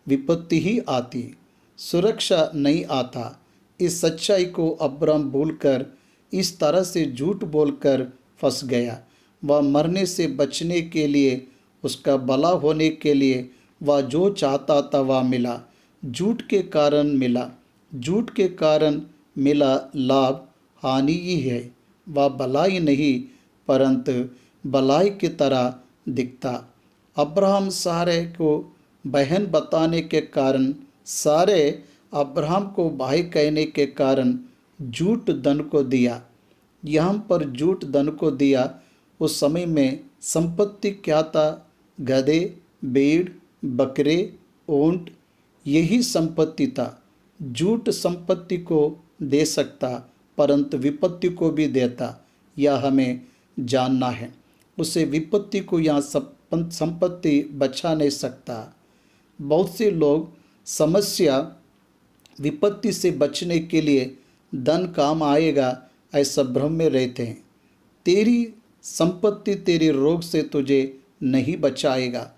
विपत्ति ही आती, सुरक्षा नहीं आता। इस सच्चाई को अब्राहम भूलकर इस तरह से झूठ बोलकर फंस गया। वह मरने से बचने के लिए, उसका भला होने के लिए वह जो चाहता था वह मिला। झूठ के कारण मिला। झूठ के कारण मिला लाभ हानि ही है। वह भलाई नहीं परंतु भलाई की तरह दिखता। अब्राहम सारे को बहन बताने के कारण, सारे अब्राहम को भाई कहने के कारण झूठ धन को दिया। यहाँ पर झूठ धन को दिया। उस समय में संपत्ति क्या था? गधे, भेड़, बकरे, ऊंट, यही संपत्ति था। झूठ संपत्ति को दे सकता परंतु विपत्ति को भी देता, यह हमें जानना है। उसे विपत्ति को यहाँ संपत्ति बचा नहीं सकता। बहुत से लोग समस्या, विपत्ति से बचने के लिए धन काम आएगा ऐसा भ्रम में रहते हैं। तेरी संपत्ति तेरे रोग से तुझे नहीं बचाएगा।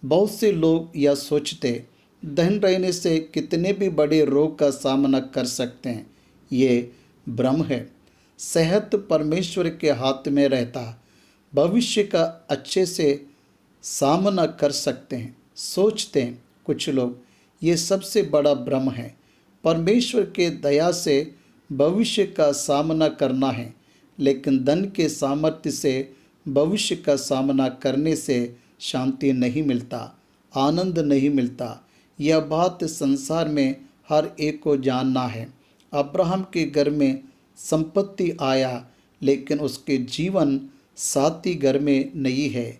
बहुत से लोग यह सोचते धन रहने से कितने भी बड़े रोग का सामना कर सकते हैं। ये भ्रम है। सेहत परमेश्वर के हाथ में रहता। भविष्य का अच्छे से सामना कर सकते हैं। सोचते हैं कुछ लोग, ये सबसे बड़ा भ्रम है। परमेश्वर के दया से भविष्य का सामना करना है, लेकिन धन के सामर्थ्य से भविष्य का सामना करने से शांति नहीं मिलता, आनंद नहीं मिलता। यह बात संसार में हर एक को जानना है। अब्राहम के घर में संपत्ति आया, लेकिन उसके जीवन साथी घर में नहीं है।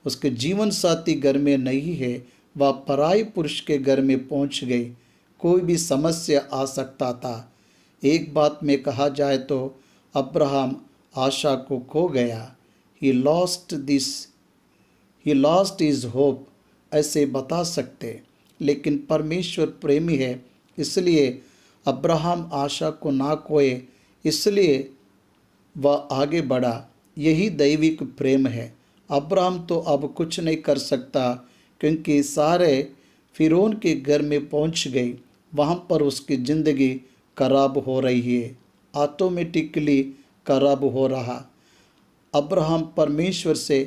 उसके जीवन साथी घर में नहीं है। वह पराई पुरुष के घर में पहुंच गई। कोई भी समस्या आ सकता था। एक बात में कहा जाए तो अब्राहम आशा को खो गया। ही लॉस्ट हिज होप, ऐसे बता सकते। लेकिन परमेश्वर प्रेमी है, इसलिए अब्राहम आशा को ना खोए, इसलिए वह आगे बढ़ा। यही दैविक प्रेम है। अब्राहम तो अब कुछ नहीं कर सकता, क्योंकि सारे फिरौन के घर में पहुंच गई। वहाँ पर उसकी ज़िंदगी खराब हो रही है, ऑटोमेटिकली खराब हो रहा। अब्राहम परमेश्वर से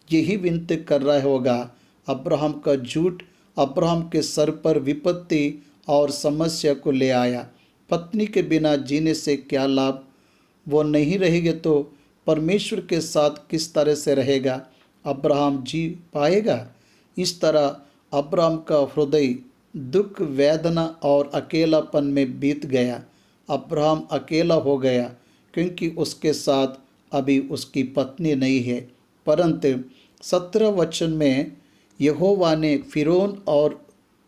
यही विनती कर रहा होगा। अब्राहम का झूठ अब्राहम के सर पर विपत्ति और समस्या को ले आया। पत्नी के बिना जीने से क्या लाभ? वो नहीं रहेगी तो परमेश्वर के साथ किस तरह से रहेगा? अब्राहम जी पाएगा? इस तरह अब्राहम का हृदय दुख, वेदना और अकेलापन में बीत गया। अब्राहम अकेला हो गया, क्योंकि उसके साथ अभी उसकी पत्नी नहीं है। परंतु 17 वचन में यहोवा ने फिरौन और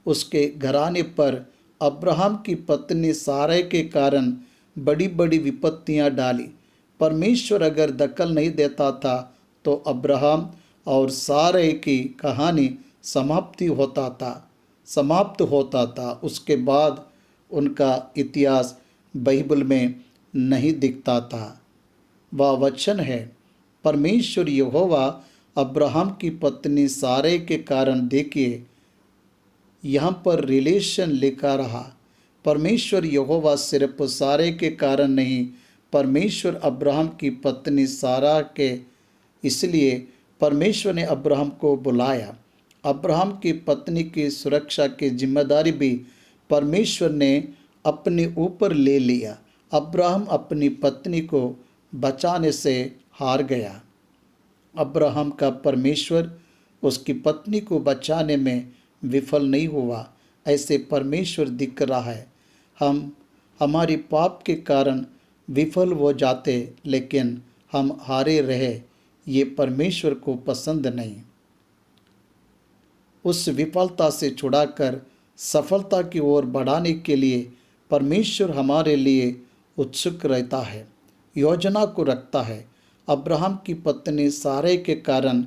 उसके घराने पर अब्राहम की पत्नी सारै के कारण बड़ी बड़ी विपत्तियां डाली। परमेश्वर अगर दखल नहीं देता था तो अब्राहम और सारै की कहानी समाप्त होता था। उसके बाद उनका इतिहास बाइबल में नहीं दिखता था। वह वचन है, परमेश्वर यहोवा अब्राहम की पत्नी सारै के कारण, देखिए यहाँ पर रिलेशन लिखा रहा। परमेश्वर यहोवा सिर्फ सारै के कारण नहीं, परमेश्वर अब्राहम की पत्नी सारा के, इसलिए परमेश्वर ने अब्राहम को बुलाया। अब्राहम की पत्नी की सुरक्षा की जिम्मेदारी भी परमेश्वर ने अपने ऊपर ले लिया। अब्राहम अपनी पत्नी को बचाने से हार गया। अब्राहम का परमेश्वर उसकी पत्नी को बचाने में विफल नहीं हुआ। ऐसे परमेश्वर दिख रहा है। हम हमारी पाप के कारण विफल हो जाते, लेकिन हम हारे रहे, ये परमेश्वर को पसंद नहीं। उस विफलता से छुड़ाकर सफलता की ओर बढ़ाने के लिए परमेश्वर हमारे लिए उत्सुक रहता है, योजना को रखता है। अब्राहम की पत्नी सारै के कारण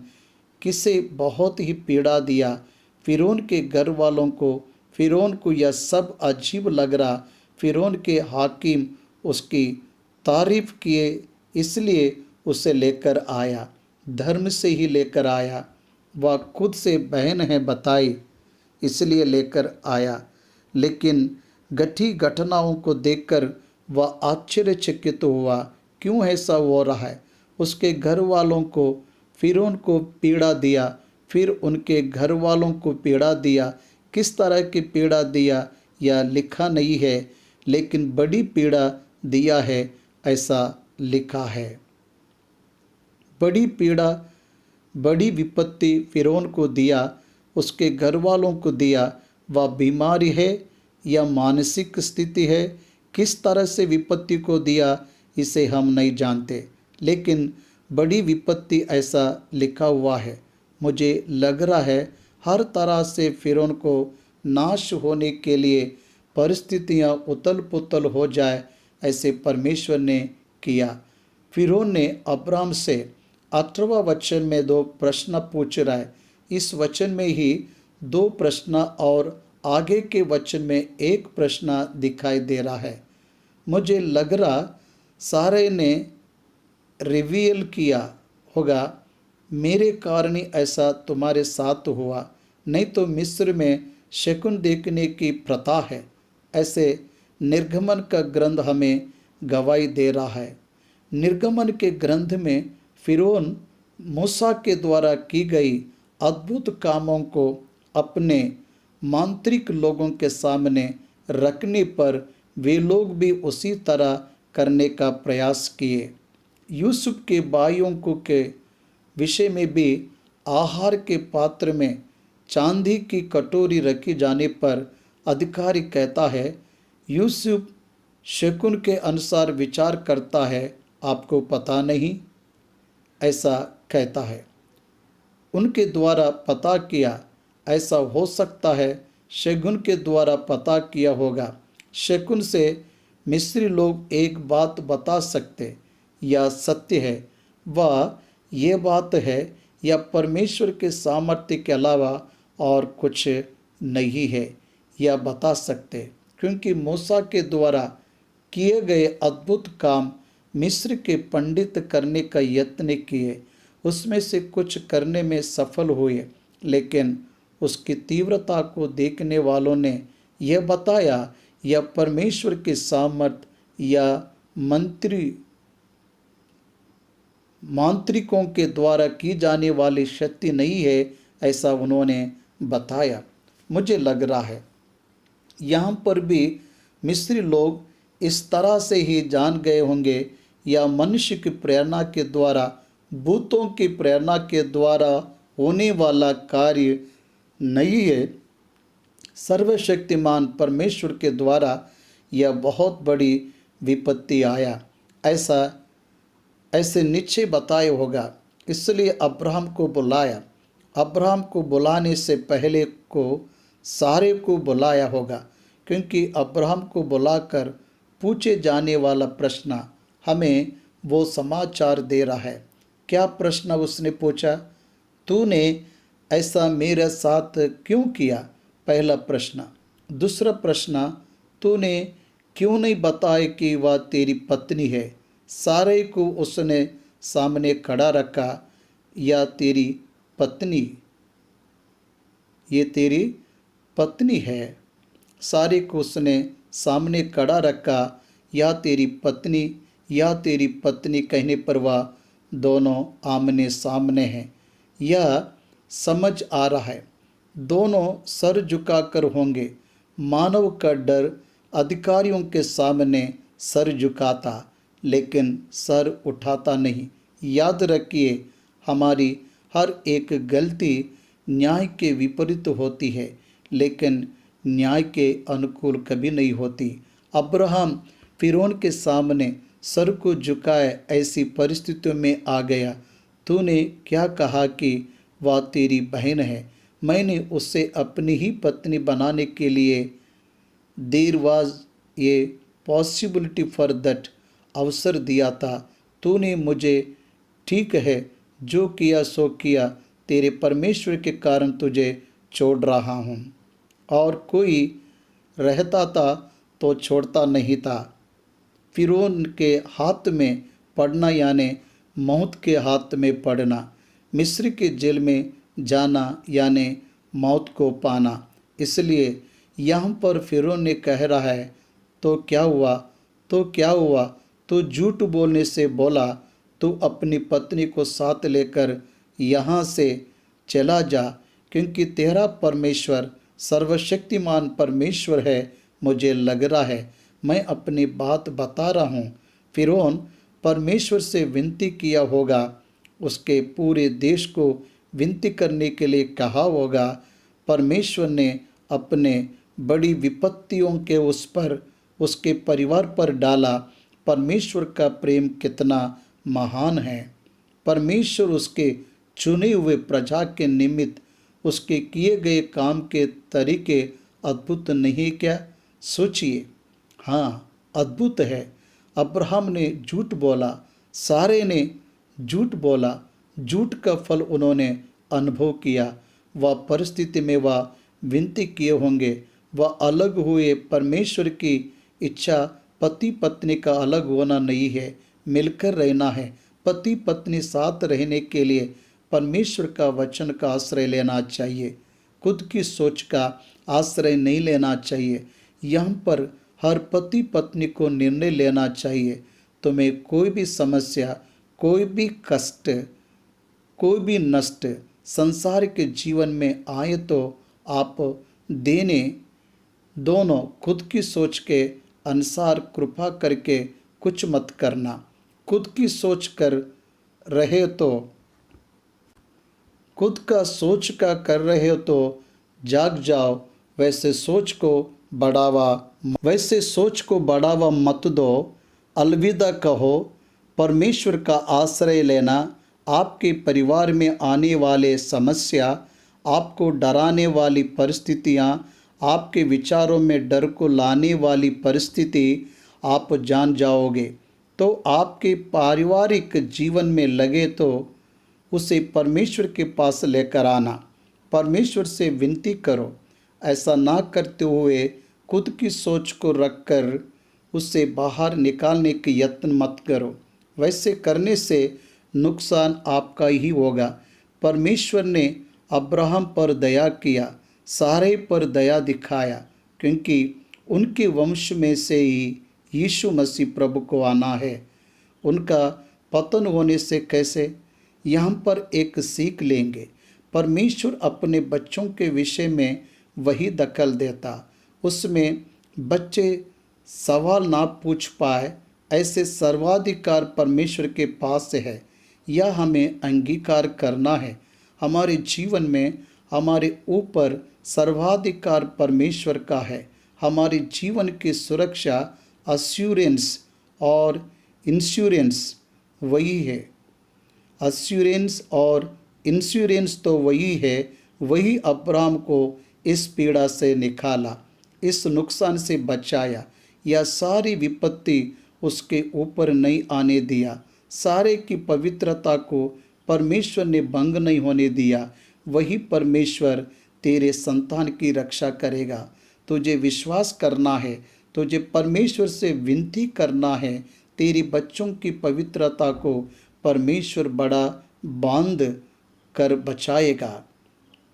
किसे बहुत ही पीड़ा दिया। फिरौन के घर वालों को, फिरौन को यह सब अजीब लग रहा। फिरौन के हाकिम उसकी तारीफ किए, इसलिए उसे लेकर आया, धर्म से ही लेकर आया। वह खुद से बहन है बताई, इसलिए लेकर आया। लेकिन घटी घटनाओं को देखकर वह आश्चर्यचकित हुआ। क्यों ऐसा हो रहा है? उसके घर वालों को, फिरौन को पीड़ा दिया, फिर उनके घर वालों को पीड़ा दिया। किस तरह की पीड़ा दिया यह लिखा नहीं है, लेकिन बड़ी पीड़ा दिया है ऐसा लिखा है। बड़ी पीड़ा, बड़ी विपत्ति फिरौन को दिया, उसके घर वालों को दिया। वह बीमारी है या मानसिक स्थिति है, किस तरह से विपत्ति को दिया इसे हम नहीं जानते, लेकिन बड़ी विपत्ति ऐसा लिखा हुआ है। मुझे लग रहा है हर तरह से फिरौन को नाश होने के लिए परिस्थितियां उतल पुतल हो जाए, ऐसे परमेश्वर ने किया। फिरौन ने अब्राहम से 18वां वचन में 2 प्रश्न पूछ रहा है। इस वचन में ही 2 प्रश्न और आगे के वचन में 1 प्रश्न दिखाई दे रहा है। मुझे लग रहा सारे ने रिवील किया होगा, मेरे कारण ही ऐसा तुम्हारे साथ हुआ, नहीं तो मिस्र में शकुन देखने की प्रथा है। ऐसे निर्गमन का ग्रंथ हमें गवाही दे रहा है। निर्गमन के ग्रंथ में फिरौन मूसा के द्वारा की गई अद्भुत कामों को अपने मांत्रिक लोगों के सामने रखने पर वे लोग भी उसी तरह करने का प्रयास किए। यूसुफ के भाइयों को के विषय में भी आहार के पात्र में चांदी की कटोरी रखी जाने पर अधिकारी कहता है, यूसुफ शकुन के अनुसार विचार करता है, आपको पता नहीं, ऐसा कहता है। उनके द्वारा पता किया, ऐसा हो सकता है शकुन के द्वारा पता किया होगा। शकुन से मिस्री लोग एक बात बता सकते या सत्य है, वह ये बात है या परमेश्वर के सामर्थ्य के अलावा और कुछ नहीं है, या बता सकते, क्योंकि मूसा के द्वारा किए गए अद्भुत काम मिस्र के पंडित करने का यत्न किए, उसमें से कुछ करने में सफल हुए, लेकिन उसकी तीव्रता को देखने वालों ने यह बताया यह परमेश्वर के सामर्थ्य या मांत्रिकों के द्वारा की जाने वाली शक्ति नहीं है, ऐसा उन्होंने बताया। मुझे लग रहा है यहाँ पर भी मिस्री लोग इस तरह से ही जान गए होंगे, या मनुष्य की प्रेरणा के द्वारा, भूतों की प्रेरणा के द्वारा होने वाला कार्य नहीं है, सर्वशक्तिमान परमेश्वर के द्वारा यह बहुत बड़ी विपत्ति आया, ऐसे निश्चय बताए होगा। इसलिए अब्राहम को बुलाया। अब्राहम को बुलाने से पहले को सारे को बुलाया होगा, क्योंकि अब्राहम को बुलाकर पूछे जाने वाला प्रश्न हमें वो समाचार दे रहा है। क्या प्रश्न उसने पूछा? तूने ऐसा मेरे साथ क्यों किया? पहला प्रश्न। दूसरा प्रश्न, तूने क्यों नहीं बताया कि वह तेरी पत्नी है? सारे को उसने सामने खड़ा रखा, या तेरी पत्नी, ये तेरी पत्नी है। सारे को उसने सामने खड़ा रखा, या तेरी पत्नी, या तेरी पत्नी कहने पर वह दोनों आमने सामने हैं। यह समझ आ रहा है दोनों सर झुकाकर होंगे। मानव का डर अधिकारियों के सामने सर झुकाता, लेकिन सर उठाता नहीं। याद रखिए, हमारी हर एक गलती न्याय के विपरीत होती है, लेकिन न्याय के अनुकूल कभी नहीं होती। अब्राहम फिरौन के सामने सर को झुकाए ऐसी परिस्थितियों में आ गया। तूने क्या कहा कि वह तेरी बहन है? मैंने उसे अपनी ही पत्नी बनाने के लिए देर वाज ये पॉसिबिलिटी फॉर दैट अवसर दिया था। तूने मुझे ठीक है जो किया सो किया, तेरे परमेश्वर के कारण तुझे छोड़ रहा हूँ। और कोई रहता था तो छोड़ता नहीं था। फिरौन के हाथ में पड़ना यानी मौत के हाथ में पड़ना, मिस्र के जेल में जाना यानी मौत को पाना। इसलिए यहाँ पर फिरौन ने कह रहा है, तो क्या हुआ? तो क्या हुआ? तो झूठ बोलने से बोला, तू अपनी पत्नी को साथ लेकर यहाँ से चला जा, क्योंकि तेरा परमेश्वर सर्वशक्तिमान परमेश्वर है। मुझे लग रहा है मैं अपनी बात बता रहा हूँ। फिरौन परमेश्वर से विनती किया होगा, उसके पूरे देश को विनती करने के लिए कहा होगा। परमेश्वर ने अपने बड़ी विपत्तियों के उस पर, उसके परिवार पर डाला। परमेश्वर का प्रेम कितना महान है। परमेश्वर उसके चुने हुए प्रजा के निमित्त उसके किए गए काम के तरीके अद्भुत नहीं क्या? सोचिए। हाँ, अद्भुत है। अब्राहम ने झूठ बोला, सारे ने झूठ बोला, झूठ का फल उन्होंने अनुभव किया। वह परिस्थिति में वह विनती किए होंगे, वह अलग हुए। परमेश्वर की इच्छा पति पत्नी का अलग होना नहीं है, मिलकर रहना है। पति पत्नी साथ रहने के लिए परमेश्वर का वचन का आश्रय लेना चाहिए। खुद की सोच का आश्रय नहीं लेना चाहिए। यहाँ पर हर पति पत्नी को निर्णय लेना चाहिए। तुम्हें कोई भी समस्या, कोई भी कष्ट, कोई भी नष्ट संसार के जीवन में आए तो आप देने दोनों खुद की सोच के अनुसार कृपा करके कुछ मत करना। खुद की सोच कर रहे तो खुद का सोच का कर रहे हो तो जाग जाओ। वैसे सोच को बढ़ावा मत दो। अलविदा कहो। परमेश्वर का आश्रय लेना आपके परिवार में आने वाले समस्या, आपको डराने वाली परिस्थितियाँ, आपके विचारों में डर को लाने वाली परिस्थिति आप जान जाओगे। तो आपके पारिवारिक जीवन में लगे तो उसे परमेश्वर के पास लेकर आना। परमेश्वर से विनती करो। ऐसा ना करते हुए खुद की सोच को रखकर उससे बाहर निकालने के यत्न मत करो। वैसे करने से नुकसान आपका ही होगा। परमेश्वर ने अब्राहम पर दया किया, सारे पर दया दिखाया, क्योंकि उनके वंश में से ही यीशु मसीह प्रभु को आना है। उनका पतन होने से कैसे, यहाँ पर एक सीख लेंगे। परमेश्वर अपने बच्चों के विषय में वही दखल देता। उसमें बच्चे सवाल ना पूछ पाए, ऐसे सर्वाधिकार परमेश्वर के पास है। यह हमें अंगीकार करना है। हमारे जीवन में हमारे ऊपर सर्वाधिकार परमेश्वर का है। हमारे जीवन की सुरक्षा, अश्योरेंस और इंश्योरेंस वही है। अश्योरेंस और इंश्योरेंस तो वही है। वही अब्राहम को इस पीड़ा से निकाला, इस नुकसान से बचाया। यह सारी विपत्ति उसके ऊपर नहीं आने दिया। सारे की पवित्रता को परमेश्वर ने भंग नहीं होने दिया। वही परमेश्वर तेरे संतान की रक्षा करेगा। तुझे विश्वास करना है, तुझे परमेश्वर से विनती करना है। तेरी बच्चों की पवित्रता को परमेश्वर बड़ा बांध कर बचाएगा।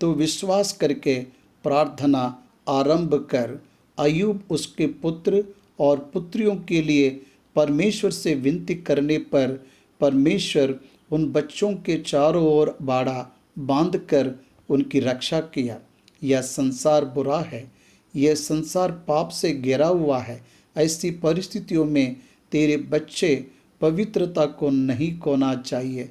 तो विश्वास करके प्रार्थना आरंभ कर। अय्यूब उसके पुत्र और पुत्रियों के लिए परमेश्वर से विनती करने पर परमेश्वर उन बच्चों के चारों ओर बाड़ा बांध कर उनकी रक्षा किया। यह संसार बुरा है, यह संसार पाप से घिरा हुआ है। ऐसी परिस्थितियों में तेरे बच्चे पवित्रता को नहीं खोना चाहिए।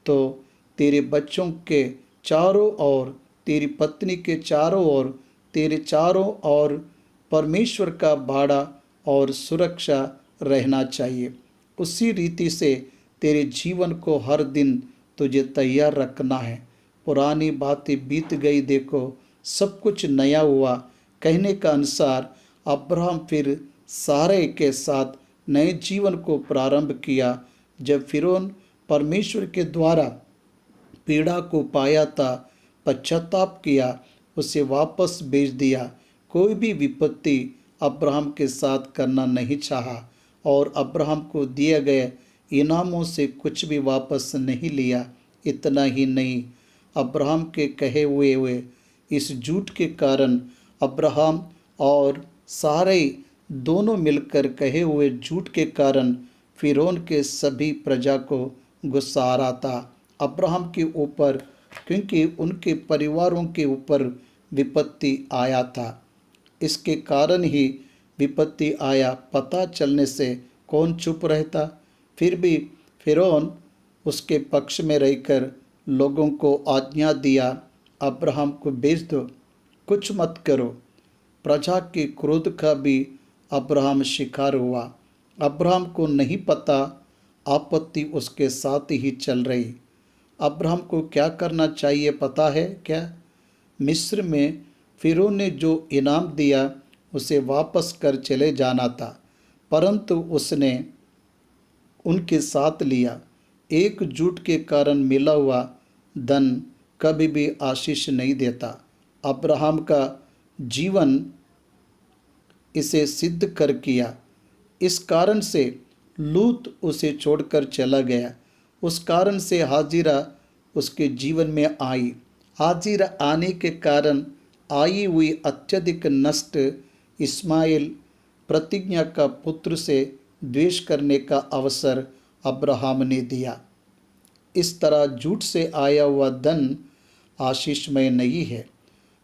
तो तेरे बच्चों के चारों ओर, तेरी पत्नी के चारों ओर, तेरे चारों ओर परमेश्वर का बाड़ा और सुरक्षा रहना चाहिए। उसी रीति से तेरे जीवन को हर दिन तुझे तैयार रखना है। पुरानी बातें बीत गई, देखो सब कुछ नया हुआ। कहने का अनुसार अब्राहम फिर सारे के साथ नए जीवन को प्रारंभ किया। जब फिरौन परमेश्वर के द्वारा पीड़ा को पाया था, पश्चाताप किया, उसे वापस भेज दिया। कोई भी विपत्ति अब्राहम के साथ करना नहीं चाहा और अब्राहम को दिए गए इनामों से कुछ भी वापस नहीं लिया। इतना ही नहीं, अब्राहम के कहे हुए इस झूठ के कारण अब्राहम और सारे दोनों मिलकर कहे हुए झूठ के कारण फिरौन के सभी प्रजा को गुस्सा आ रहा था अब्राहम के ऊपर, क्योंकि उनके परिवारों के ऊपर विपत्ति आया था। इसके कारण ही विपत्ति आया। पता चलने से कौन चुप रहता। फिर भी फिरौन उसके पक्ष में रहकर लोगों को आज्ञा दिया, अब्राहम को भेज दो, कुछ मत करो। प्रजा के क्रोध का भी अब्राहम शिकार हुआ। अब्राहम को नहीं पता आपत्ति उसके साथ ही चल रही। अब्राहम को क्या करना चाहिए पता है क्या? मिस्र में फिरौन ने जो इनाम दिया उसे वापस कर चले जाना था, परंतु उसने उनके साथ लिया। एक झूठ के कारण मिला हुआ धन कभी भी आशीष नहीं देता। अब्राहम का जीवन इसे सिद्ध कर किया। इस कारण से लूत उसे छोड़कर चला गया। उस कारण से हाजिरा उसके जीवन में आई। हाजिरा आने के कारण आई हुई अत्यधिक नष्ट इस्माइल प्रतिज्ञा का पुत्र से द्वेष करने का अवसर अब्राहम ने दिया। इस तरह झूठ से आया हुआ धन आशीषमय नहीं है।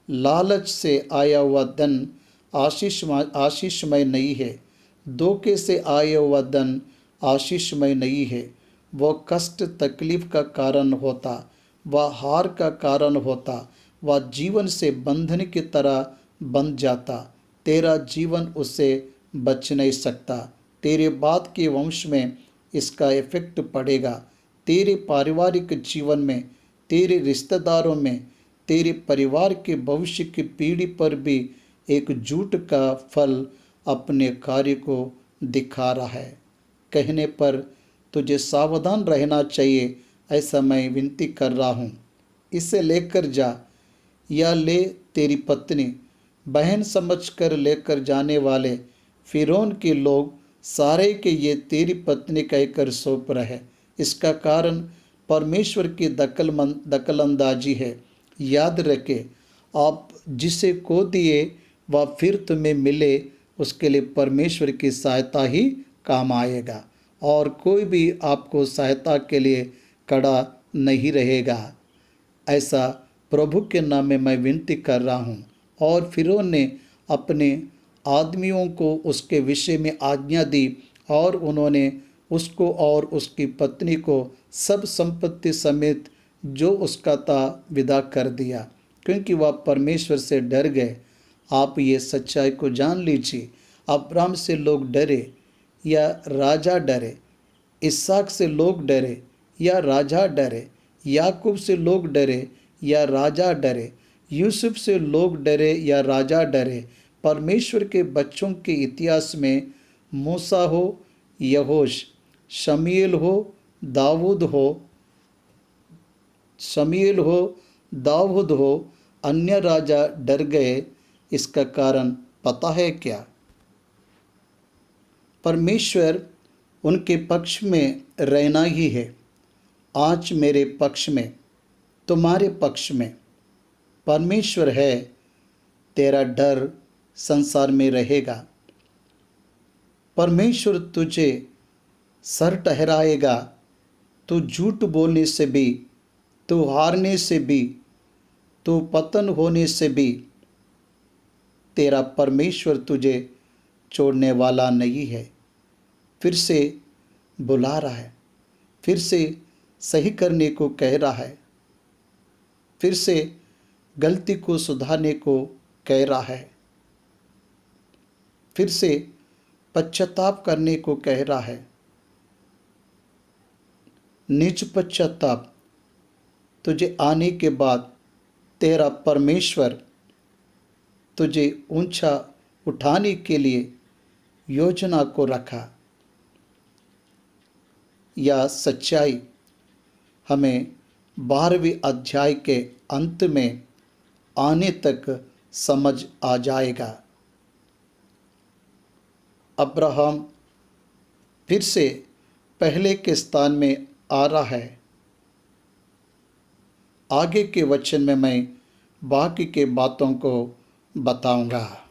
लालच से आया हुआ धन आशीषमय नहीं है। धोखे से आया हुआ धन आशीषमय नहीं है। वह कष्ट तकलीफ का कारण होता, वह हार का कारण होता, वह जीवन से बंधन की तरह बंध जाता। तेरा जीवन उससे बच नहीं सकता। तेरे बाद के वंश में इसका इफेक्ट पड़ेगा। तेरे पारिवारिक जीवन में, तेरे रिश्तेदारों में, तेरे परिवार के भविष्य की पीढ़ी पर भी एक झूठ का फल अपने कार्य को दिखा रहा है। कहने पर तुझे सावधान रहना चाहिए, ऐसा मैं विनती कर रहा हूँ। इसे लेकर जा, या ले तेरी पत्नी, बहन समझकर लेकर जाने वाले फिरौन के लोग सारे के ये तेरी पत्नी कहकर सौंप रहे। इसका कारण परमेश्वर की दखलंदाजी है। याद रखे, आप जिसे को दिए वह फिर तुम्हें मिले, उसके लिए परमेश्वर की सहायता ही काम आएगा और कोई भी आपको सहायता के लिए खड़ा नहीं रहेगा। ऐसा प्रभु के नाम में मैं विनती कर रहा हूँ। और फिरौन ने अपने आदमियों को उसके विषय में आज्ञा दी और उन्होंने उसको और उसकी पत्नी को सब संपत्ति समेत जो उसका था विदा कर दिया, क्योंकि वह परमेश्वर से डर गए। आप ये सच्चाई को जान लीजिए। अब्राहम से लोग डरे या राजा डरे, इसहाक से लोग डरे या राजा डरे, याकूब से लोग डरे या राजा डरे, यूसुफ से लोग डरे या राजा डरे, परमेश्वर के बच्चों के इतिहास में मूसा हो, यहोश, शमूएल हो, दाऊद हो, अन्य राजा डर गए। इसका कारण पता है क्या? परमेश्वर उनके पक्ष में रहना ही है। आज मेरे पक्ष में, तुम्हारे पक्ष में परमेश्वर है। तेरा डर संसार में रहेगा। परमेश्वर तुझे सर ठहराएगा। तू झूठ बोलने से भी, तू हारने से भी, तू पतन होने से भी तेरा परमेश्वर तुझे छोड़ने वाला नहीं है। फिर से बुला रहा है, फिर से सही करने को कह रहा है, फिर से गलती को सुधारने को कह रहा है, फिर से पश्चाताप करने को कह रहा है। निज पश्चाताप तुझे आने के बाद तेरा परमेश्वर तुझे ऊंचा उठाने के लिए योजना को रखा। यह सच्चाई हमें 12वें अध्याय के अंत में आने तक समझ आ जाएगा। अब्राहम फिर से पहले के स्थान में आ रहा है। आगे के वचन में मैं बाकी के बातों को बताऊंगा।